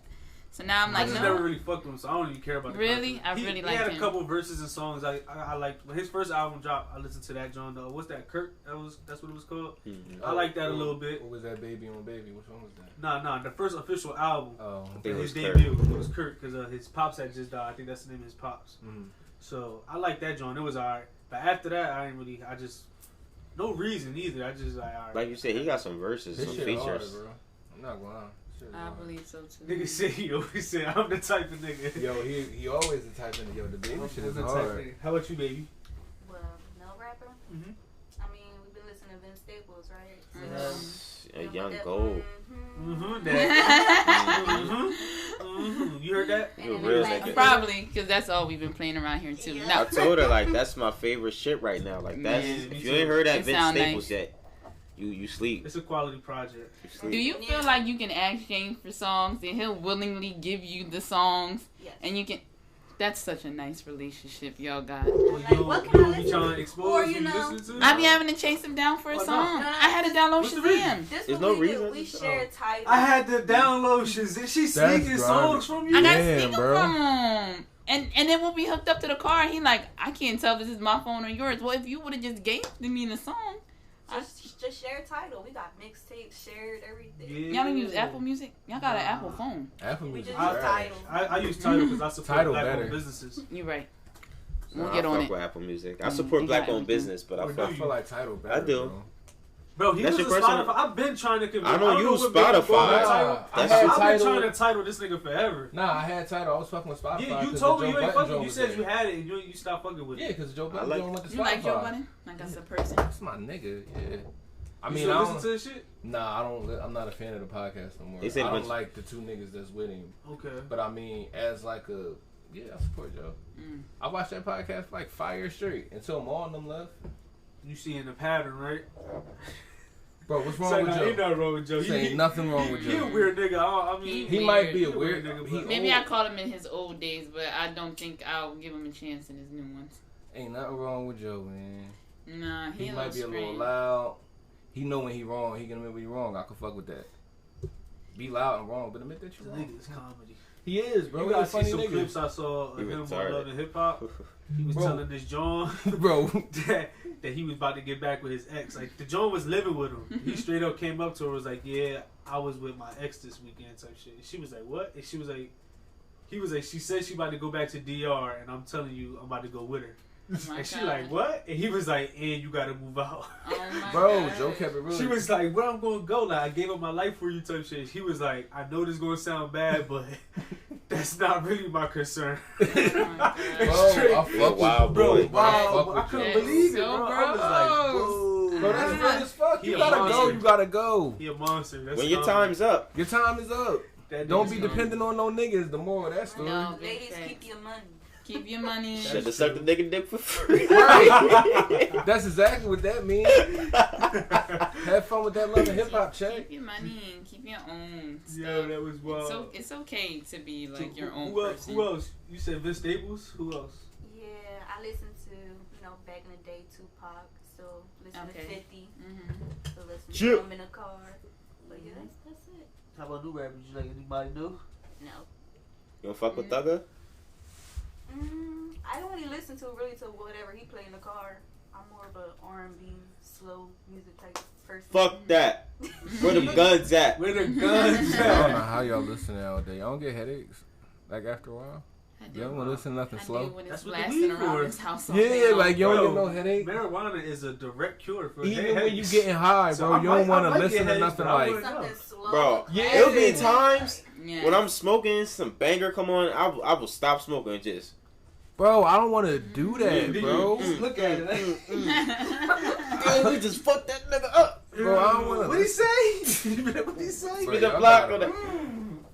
so now I'm I like, just no. never really fucked with him, so I don't even care about the Really? content. I really he liked had him. a couple verses and songs I liked. When his first album dropped, I listened to that John. What's that? Kurt? That's what it was called. Mhm. I like that a little bit. What was that, Baby on Baby? Which one was that? Nah, the first official album. Oh, think His it was debut was Kurt because his pops had just died. I think that's the name of his pops. mm-hmm. So I like that John. It was alright. But after that, I just no reason either. I just alright. Like you said, he got some verses, This some shit hard, features. bro. I'm not going on. I believe so too. Nigga said he always said I'm the type of nigga. Yo, he always the type of yo. The baby shit I'm is the type of hard. nigga. How about you, baby? Well, no rapper. Mhm. I mean, we've been listening to Vince Staples, right? Mhm. A you know, young that- gold. mhm. You heard that? And You a then real Black nigga. Probably, because that's all we've been playing around here too. Yeah. Now, I told her like that's my favorite shit right now. Like that's Yeah, if me you too. ain't heard that It Vince sound Staples nice. yet, you sleep. It's a quality project. You sleep. do you feel like you can ask James for songs and he'll willingly give you the songs Yes. and you can? That's such a nice relationship y'all got. Like, what You can I don't be listen trying to? to expose Or, who you you know, listen to? I be having to chase him down for a Oh, no. song. No, I had to download What's the reason? Shazam. This There's what no we reason. do. We share titles. I had to download Shazam. She sneaking That's songs from you? I got Damn, sneaker bro. from him. And then we'll be hooked up to the car and he like, I can't tell if this is my phone or yours. Well, if you would have just gave me the song. Just share title. We got mixtapes, shared everything. Yeah. Y'all don't use Apple Music? Y'all got an Nah. Apple phone. Apple We Music. just I- use title. I use Tidal because I support Tidal black-owned better. businesses. You right. Nah, We'll get I on fuck it. with Apple Music. I Mm, support they got black-owned everything. business, but I Or fuck. do I feel like title better. I do. Bro. Bro, he That's was a your personal- Spotify. I've been trying to convince. I don't use what made him go Spotify. on Tidal. Nah, I That's had I've been title. trying to title this nigga forever. Nah, I had title. I was fucking with Spotify. Yeah, you 'cause told the me Joe you ain't Budden fucking. joint You was said there. you had it and you stopped fucking with it. Yeah, because Joe I Budden like- joint went to Spotify. You like Joe Budden? Like us a person? That's my nigga. Yeah. I You mean, still I listen don't. to this shit? Nah, I don't. I'm not a fan of the podcast no more. They said I a don't bunch- like the two niggas that's with him. Okay. But I mean, as like a I support Joe. Mm. I watched that podcast for like 5 years straight until Maul and them left. You seeing the pattern, right? Bro, what's wrong Say, with nah, Joe? ain't nothing wrong with Joe. This ain't nothing wrong with He a Joe. weird nigga. I mean, He Weird. might be He a a weird weird nigga, he but- Maybe old. I called him in his old days, but I don't think I'll give him a chance in his new ones. Ain't nothing wrong with Joe, man. Nah, He he might be a little strange. loud. He know when he wrong. He can admit when he wrong. I can fuck with that. Be loud and wrong, but admit that you This wrong. nigga is comedy. He is, bro. You He's a gotta see funny some nigga. clips I saw of He him retarded. on Love and Hip Hop. He was Bro. telling this John Bro, that he was about to get back with his ex. Like the John was living with him. He straight up came up to her and was like, "Yeah, I was with my ex this weekend," type shit. And she was like, "What?" And she was like, "He was like, she said she about to go back to DR, and I'm telling you, I'm about to go with her." And she like, what? And he was like, and you gotta move out. Oh my Bro, God. Joe kept it real. She was like, where I'm gonna go? Like, I gave up my life for you type shit. He was like, I know this gonna sound bad, but that's not really my concern. Oh my God. Bro, I fuck with Wild Bro, boy. I fuck wow, with I you. couldn't That's believe it, so bro. I was like, whoa. Bro, that's real as fuck. He You a gotta monster. go. You gotta go. He a monster. That's When your calm. time's up. Your time is up. That Don't nigga's be calm. dependent on no niggas. The moral of that story. No, big Ladies, facts. keep your money. Keep your money. Should have sucked the nigga dick for free. Right. That's exactly what that means. Have fun with that love and hip hop check. Keep your money and keep your own stuff. Yo, that was wild. So it's okay to be like your own who else? person. Who else? You said Vince Staples? Who else? Yeah, I listened to, back in the day, Tupac. Still listen Okay. to 50. Mm-hmm. Still listen Chip. to him in the car. But yeah, that's it. How about new rappers? You like anybody new? No. You don't fuck with Thugger? I don't really listen to whatever he play in the car. I'm more of a R&B, slow music type person. Fuck that. Where the guns at? Where the guns I don't know at? how y'all listen all day. Y'all don't get headaches? Like after a while? I You don't want to listen to nothing I do slow? when it's That's what the blasting weed around for. this house all day Yeah, long. like you don't Bro, get no headache. Marijuana is a direct cure for Even when you headaches. getting high, So bro, I you might- don't want I to might listen get to headaches, nothing but I like. wouldn't know. Something slow. Bro, Yeah. it'll be times Yeah. when I'm smoking, some banger come on, I will stop smoking and just. Bro, I don't want to do that, Yeah, bro. just look at it. Hey, we just fucked that nigga up. Bro, I don't want to. What he say? What he say? Spit the block on that.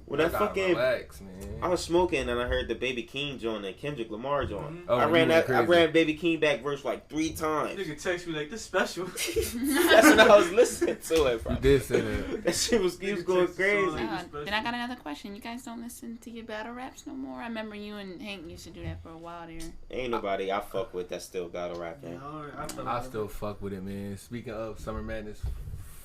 When that gotta fucking. relax, man. I was smoking and I heard the Baby King joint and Kendrick Lamar joint. Mhm. Oh, I you ran went that. I crazy. ran Baby King back verse like 3 times. Nigga text me like this special. That's when I was listening to it, bro. You did say that. That shit was, he was going crazy. Then I got another question. You guys don't listen to your battle raps no more? I remember you and Hank used to do that for a while there. Ain't nobody I fuck with that still battle rapping. I still fuck with it, man. Speaking of Summer Madness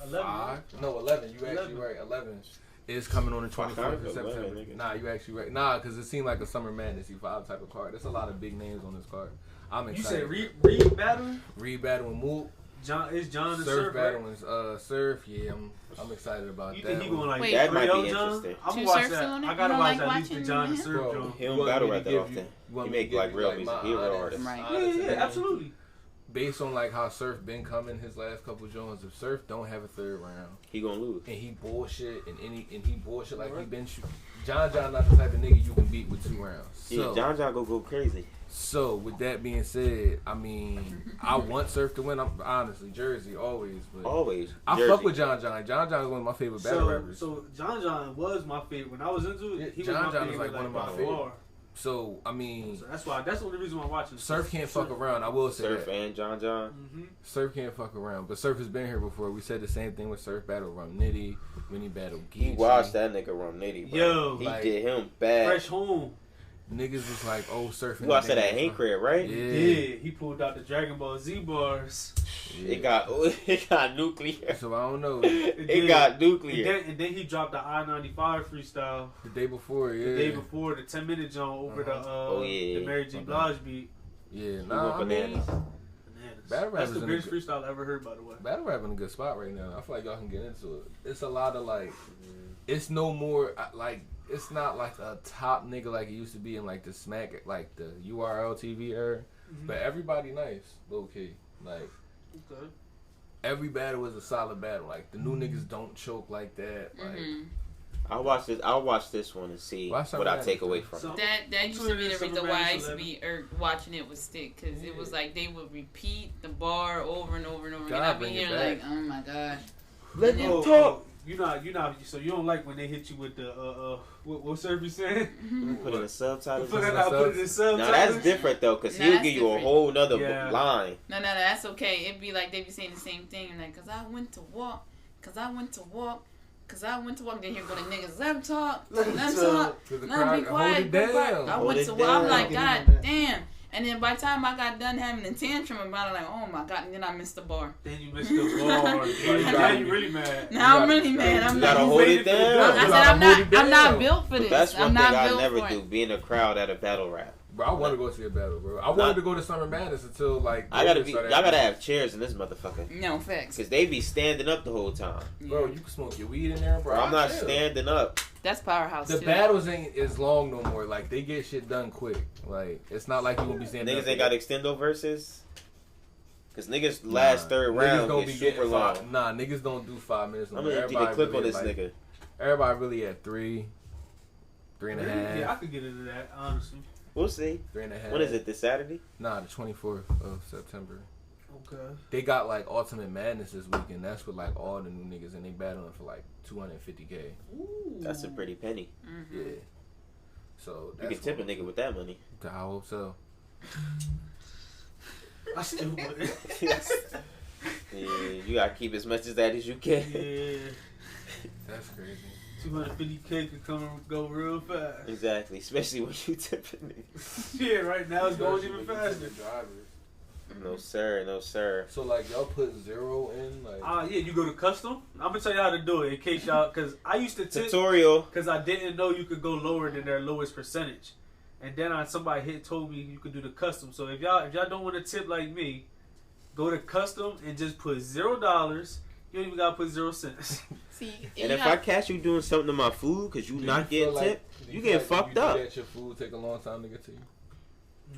11. 5? No, 11. You actually 11. right. 11 is coming on the 24th of 11, September. nigga. Nah, you actually right. Nah, because it seemed like a Summer Madness 5 type of card. There's a lot of big names on this card. I'm You excited. said Reed battle? Reed battling Mook. John and Surf Surf, right? battling Surf. Yeah, I'm excited about You that. think he going like Wait, that might be 3-0 John? interesting. I'm Two gonna watch Surfs that. on it? I You gotta don't watch like at least the watching John and him? Surf Bro, joint. He don't you want battle me to rap that give often. you want He me to make give like you, real music. my He a real honest- artist. Right. Yeah, honest yeah, opinion? absolutely. Based on like how Surf been coming his last couple joints, if Surf don't have a third round He gonna lose. and he bullshit and he bullshit like he been shooting, John not the type of nigga you can beat with 2 rounds. So, Yeah, John go crazy. so with that being said, I mean, I want Surf to win. I'm honestly Jersey always, but Always. I Jersey. fuck with John. John is one of my favorite battle rappers. So John was my favorite when I was into it. He John was my is favorite, like one of my by favorite. far. So I mean, So that's the only reason why I'm watching. Surf can't fuck around. I will say Surf that. and John. Mm-hmm. Surf can't fuck around, but Surf has been here before. We said the same thing with Surf battle Rum Nitty when he battled Geechee. He watched that nigga Rum Nitty, bro. Yo, he like, did him bad. Fresh home. Niggas was like, oh, Surf. You watched that at Hank crib, right? Yeah. Yeah, he pulled out the Dragon Ball Z bars. Yeah. It got nuclear. So I don't know. It got nuclear. And then he dropped the I-95 freestyle The day before, yeah. the day before, the 10-minute jump over the Mary J. Blige beat. Yeah, He nah, I went mean, bananas. Bananas. Battle rap That's is the in greatest a freestyle I ever heard, by the way. battle rap in a good spot right now. I feel like y'all can get into it. It's a lot of like, it's no more like, it's not like a top nigga like it used to be in like the smack, like the URL TV era. Mm-hmm. But everybody nice, low key. Like Okay. every battle is a solid battle. Like the new niggas don't choke like that. Like Mm-hmm. I'll watch this one and see Watch what I Summer take Madness, away though. from it. So- That used to be the reason why I used to 11. be watching it with Stick, because it was like they would repeat the bar over and over and over again. God, I'd be bring it here back. like, oh my gosh. Let Yeah. him talk. You not. So you don't like when they hit you with the what Surf you saying? Put in the subtitles. Put it in Now subtitles. that's different though, cause Nah, he'll that's give you a different. whole nother Yeah. line. No, that's okay. It'd be like they be saying the same thing, like, cause I went to walk, cause I went to walk. Then here go the niggas. Let him talk. Let him talk. to the Let him crowd, be quiet. hold it Be quiet. down. I Hold went it to walk. I'm down. like, Get God in damn. And then by the time I got done having a tantrum about it, like, oh my God, and then I missed the bar. Then you missed the bar. Now you really mad. Now I'm really mad. I'm You gotta like, hold waited it for the down. bill. I You said gotta I'm hold it not down. built for this. But that's I'm one not thing I built never for do. it. Be in a crowd at a battle rap. Bro, I want to go see a battle, bro. I wanted to go to Summer Madness until like. Y'all gotta have chairs in this motherfucker. No, facts. Cause they be standing up the whole time. Bro, you can smoke your weed in there, bro. I'm not standing up. That's powerhouse. The too. battles ain't as long no more. Like they get shit done quick. Like it's not like you gonna be standing. Niggas ain't got extendo verses. Cause niggas last third round don't get be super long. Nah, niggas don't do 5 minutes. I'm gonna empty the clip on this nigga. Everybody really at 3, 3.5. Yeah, I could get into that, honestly. We'll see. 3.5. When is it? This Saturday? Nah, the 24th of September. Okay. They got like Ultimate Madness this weekend. That's with like all the new niggas, and they battling for like $250K. Ooh. That's a pretty penny. Mm-hmm. Yeah. So You can tip a nigga with that money. I hope so. I still would. Yeah, you gotta keep as much as that as you can. Yeah. That's crazy. 250K could come and go real fast. Exactly, especially when you tipping niggas. Yeah, right now it's going even faster. No sir, no sir. So like y'all put 0 in like. Yeah, you go to custom. I'm gonna tell you how to do it in case y'all, cause I used to tip Tutorial. because I didn't know you could go lower than their lowest percentage, and then somebody told me you could do the custom. So if y'all don't want to tip like me, go to custom and just put $0. You don't even gotta put 0 cents. See, And if I catch you doing something to my food because you not getting tipped, you get fucked up. That your food take a long time to get to you.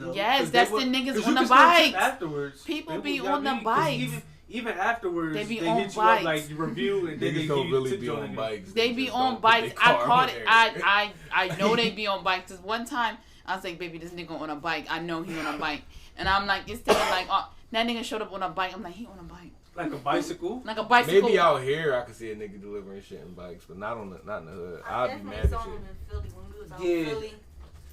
No, yes, that's the niggas 'cause on you the can still tip bikes. afterwards. People They be will- on the 'cause bikes. Even afterwards, They be they on hit you bikes. up like review, and then they Niggas give don't you really tip be jar on again. bikes. They be just on don't put bikes. their I car caught on it. there. I know they be on bikes. Cause one time I was like, baby, this nigga on a bike. I know he on a bike. And I'm like, it's taking like, that nigga showed up on a bike. I'm like, he on a bike. Like a bicycle. Like a bicycle. Maybe out here I could see a nigga delivering shit in bikes, but not in the hood. I I'd be definitely mad saw at him shit. in Philly when we was out Yeah. in Philly.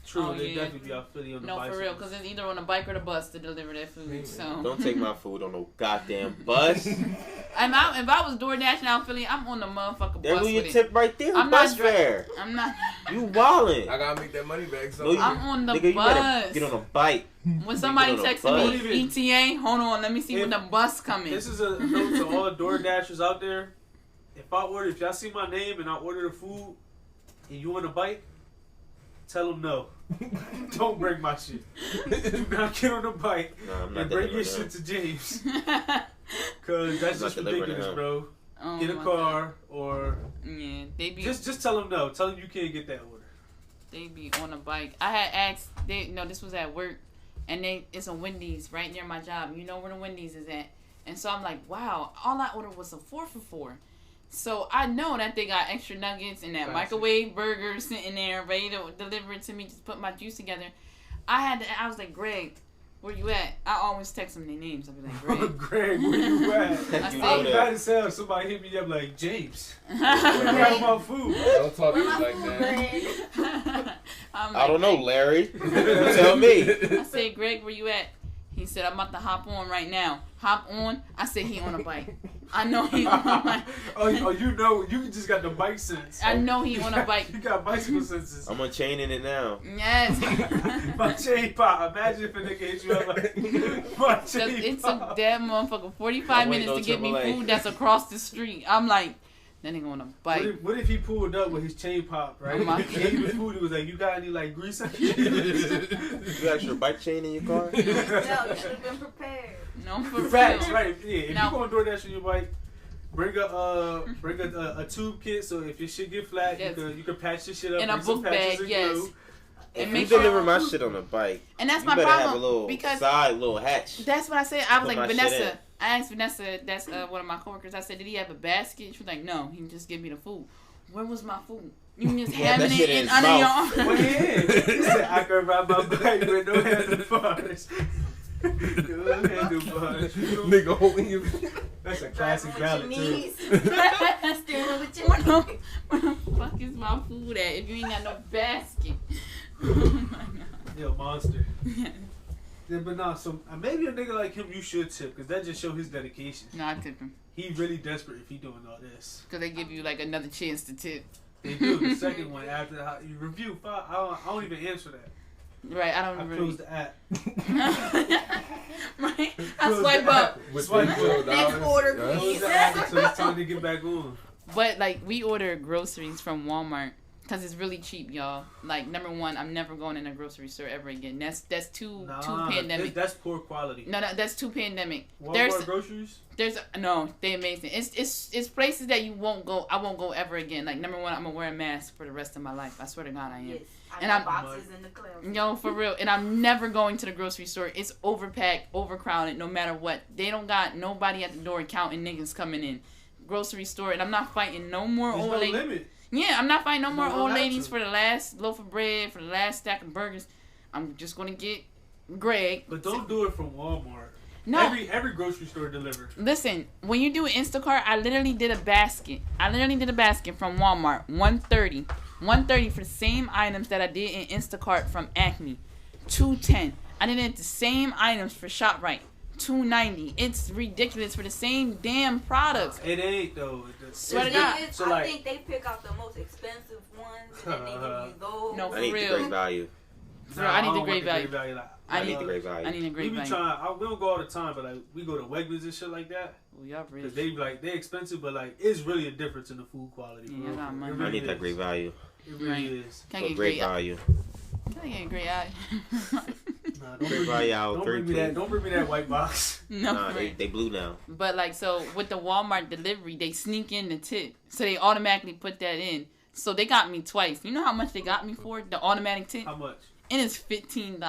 True, Oh, they yeah. definitely be out Philly on the No, bicycle. for real. Cause it's either on a bike or the bus to deliver that food. So. Don't take my food on no goddamn bus. If I was door dashing out Philly, I'm on the motherfucking There bus go your with tip it. right there. I'm Bus not dri- fare. I'm not. You wildin'. I gotta make that money back. So No, you- I'm on the Nigga, you bus. better get on a bike. When somebody Get on a texted bus. me ETA, hold on, let me see when If- the bus coming. This is a note to all door dashers out there. If y'all see my name and I order the food and you want a bite, tell them no. Don't bring my shit. Do not get on the bike No, I'm not and bring your delivering shit them. to James. Cause that's I'm not just delivering ridiculous, him. bro. Oh Get a my car or God. Yeah, they be just tell them no. Tell them you can't get that order. they be on a bike. I had asked this was at work, and it's a Wendy's right near my job. You know where the Wendy's is at, and so I'm like, wow, all I ordered was a 4 for $4. So I know that they got extra nuggets and that Classic. microwave burger sitting there ready to deliver it to me. Just put my juice together. I was like, Greg, where you at? I always text them their names. I'll be like, Greg. Greg, where you at? I You I know was that. bad as hell. Somebody hit me up like James. Where I'm my food? Don't talk to me Where my like food, that. Greg? I don't know, Larry. Tell me. I said, Greg, where you at? He said, I'm about to hop on right now. Hop on. I said, he on a bike. I know he on a bike. Oh, you know, you just got the bike sense. I know he on a bike. You got bicycle senses. I'm unchaining it now. Yes. My chain pop. Imagine if a nigga hit you up like, my chain It pop. took that motherfucker 45 I'm waiting minutes to on get me AAA. food that's across the street. I'm like, that nigga on a bike. What if he pulled up with his chain pop, right? Oh my He gave you the food. He was like, you got any like grease? You got your bike chain in your car? No, you should have been prepared. No, for Facts, real. right? Yeah. If Now- you going DoorDash on your bike, bring a tube kit so if your shit get flat, Yes. you can patch your shit up In a bring some book bag, patches and yes. glue. And If make you sure, deliver my shit on a bike, and that's you my better problem have a little because side, little hatch. that's what I said. I was Put like, my shit in. Vanessa. I asked Vanessa, that's one of my coworkers. I said, did he have a basket? She was like, no, he just give me the food. Where was my food? You just Yeah, that having shit it in in his under your mouth. arm. Well, yeah. He said, I can ride my bike with no handlebars. No handlebars. Nigga holding you. That's a classic Driving ballad, with your too. knees. Steering with your Where knees. the fuck is my food at if you ain't got no basket? Oh my god. Yo, monster. Yeah, but nah, so maybe a nigga like him you should tip, because that just show his dedication. No, I tip him. He really desperate if he doing all this. Because they give you like another chance to tip. They do. The second one, after how you review, I don't even answer that. Right, I I don't close really. the app. Right? I Close swipe the up. app. With Swipe $0. Next order, Close please. the app until it's time to get back on. But like we order groceries from Walmart Cause it's really cheap, y'all. Like, number one, I'm never going in a grocery store ever again. That's too pandemic. That's poor quality. No, that's too pandemic. Walmart groceries? No, they amazing. It's places that you won't go. I won't go ever again. Like, number one, I'm gonna wear a mask for the rest of my life. I swear to God, I am. Yes, and I'm boxes in the closet. Yo, for real. And I'm never going to the grocery store. It's overpacked, overcrowded, no matter what. They don't got nobody at the door counting niggas coming in. Grocery store, and I'm not fighting no more There's old no ladies. limit. Yeah, I'm not fighting no more old ladies to. for the last loaf of bread, for the last stack of burgers. I'm just gonna get Greg. But don't do it from Walmart. No. Every grocery store delivers. Listen, when you do Instacart, I literally did a basket. From Walmart, $130 for the same items that I did in Instacart from Acme, $210. I did it the same items for ShopRite, $290. It's ridiculous for the same damn products. It ain't though. Swear to God. So I think they pick out the most expensive ones and then they give you those. No, for I need real. the great value. Bro, I need the great value. I need the great value. I need a great We be value. trying. We don't go all the time, but like we go to Wegmans and shit like that. Oh, y'all rich. Cause they expensive, but like it's really a difference in the food quality. Yeah, y'all got money. It really I need that is. great value. It really is. Can I So get great value. Can I get a great eye? Nah, Great value out. don't bring me that. Don't bring me that white box. No, Nah, right. they blue now. But like, so with the Walmart delivery, they sneak in the tip, so they automatically put that in. So they got me twice. You know how much they got me for the automatic tip? How much? And it's $15.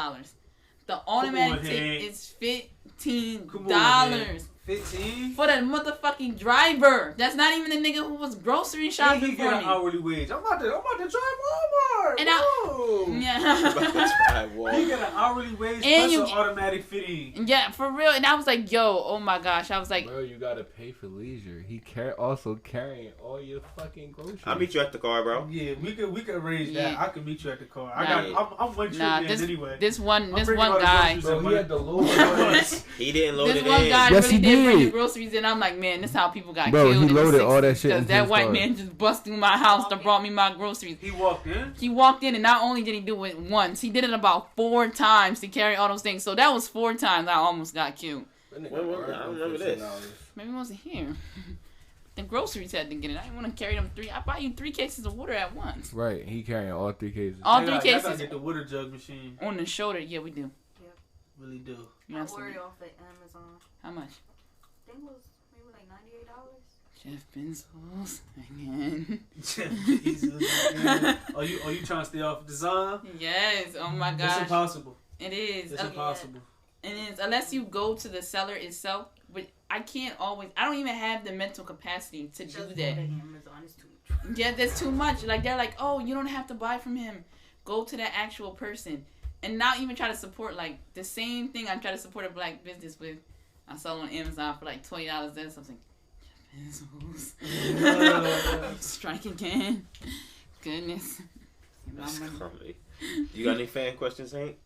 The automatic on, tip Hank. is $15 Come on, man. 15? for the motherfucking driver. That's not even the nigga who was grocery He shopping get for an me. hourly wage. I'm about to drive Walmart. And Whoa. Yeah. He get an hourly wage And plus you an get- automatic fitting. Yeah, for real. And I was like, yo, oh my gosh. I was like, Bro, you gotta pay for leisure. He also carrying all your fucking groceries. I'll meet you at the car, bro. Yeah, we could arrange that. Yeah. I can meet you at the car. Nah. I'm one trip nah, man anyway. this one I'm bringing all the guy. groceries Bro, in he my- had the lower. He didn't load This it one in. guy Yes, really he did bring the did. groceries in. I'm like, man, this is how people got Bro, killed. he in the loaded 60s, all that shit because into that his white car. man just bust through my house to brought me my groceries. He walked in. He walked in, and not only did he do it once, he did it about 4 times to carry all those things. So that was 4 times I almost got killed. I don't remember this. Maybe I wasn't here. The groceries had to get it. I didn't want to carry them 3. I buy you 3 cases of water at once. Right, he carrying all 3 cases. All I 3 gotta- I gotta cases get the water jug machine. on the shoulder. Yeah, we do. Really do. You I know, ordered off of Amazon. how much? I think it was maybe like $98. Jeff Bezos again. Jesus, man. Are you trying to stay off design? Yes. Oh my It's gosh. impossible. It is. It's impossible. It is. Unless you go to the seller itself. But I can't always. I don't even have the mental capacity to do Just that. go to Amazon. It's too much. Yeah, that's too much. Like, they're like, oh, you don't have to buy from him. Go to that actual person. And not even try to support, like, the same thing I try to support a black business with. I saw it on Amazon for like $20 there. Something. Strike again. Goodness. That's comedy. You got any fan questions, Hank?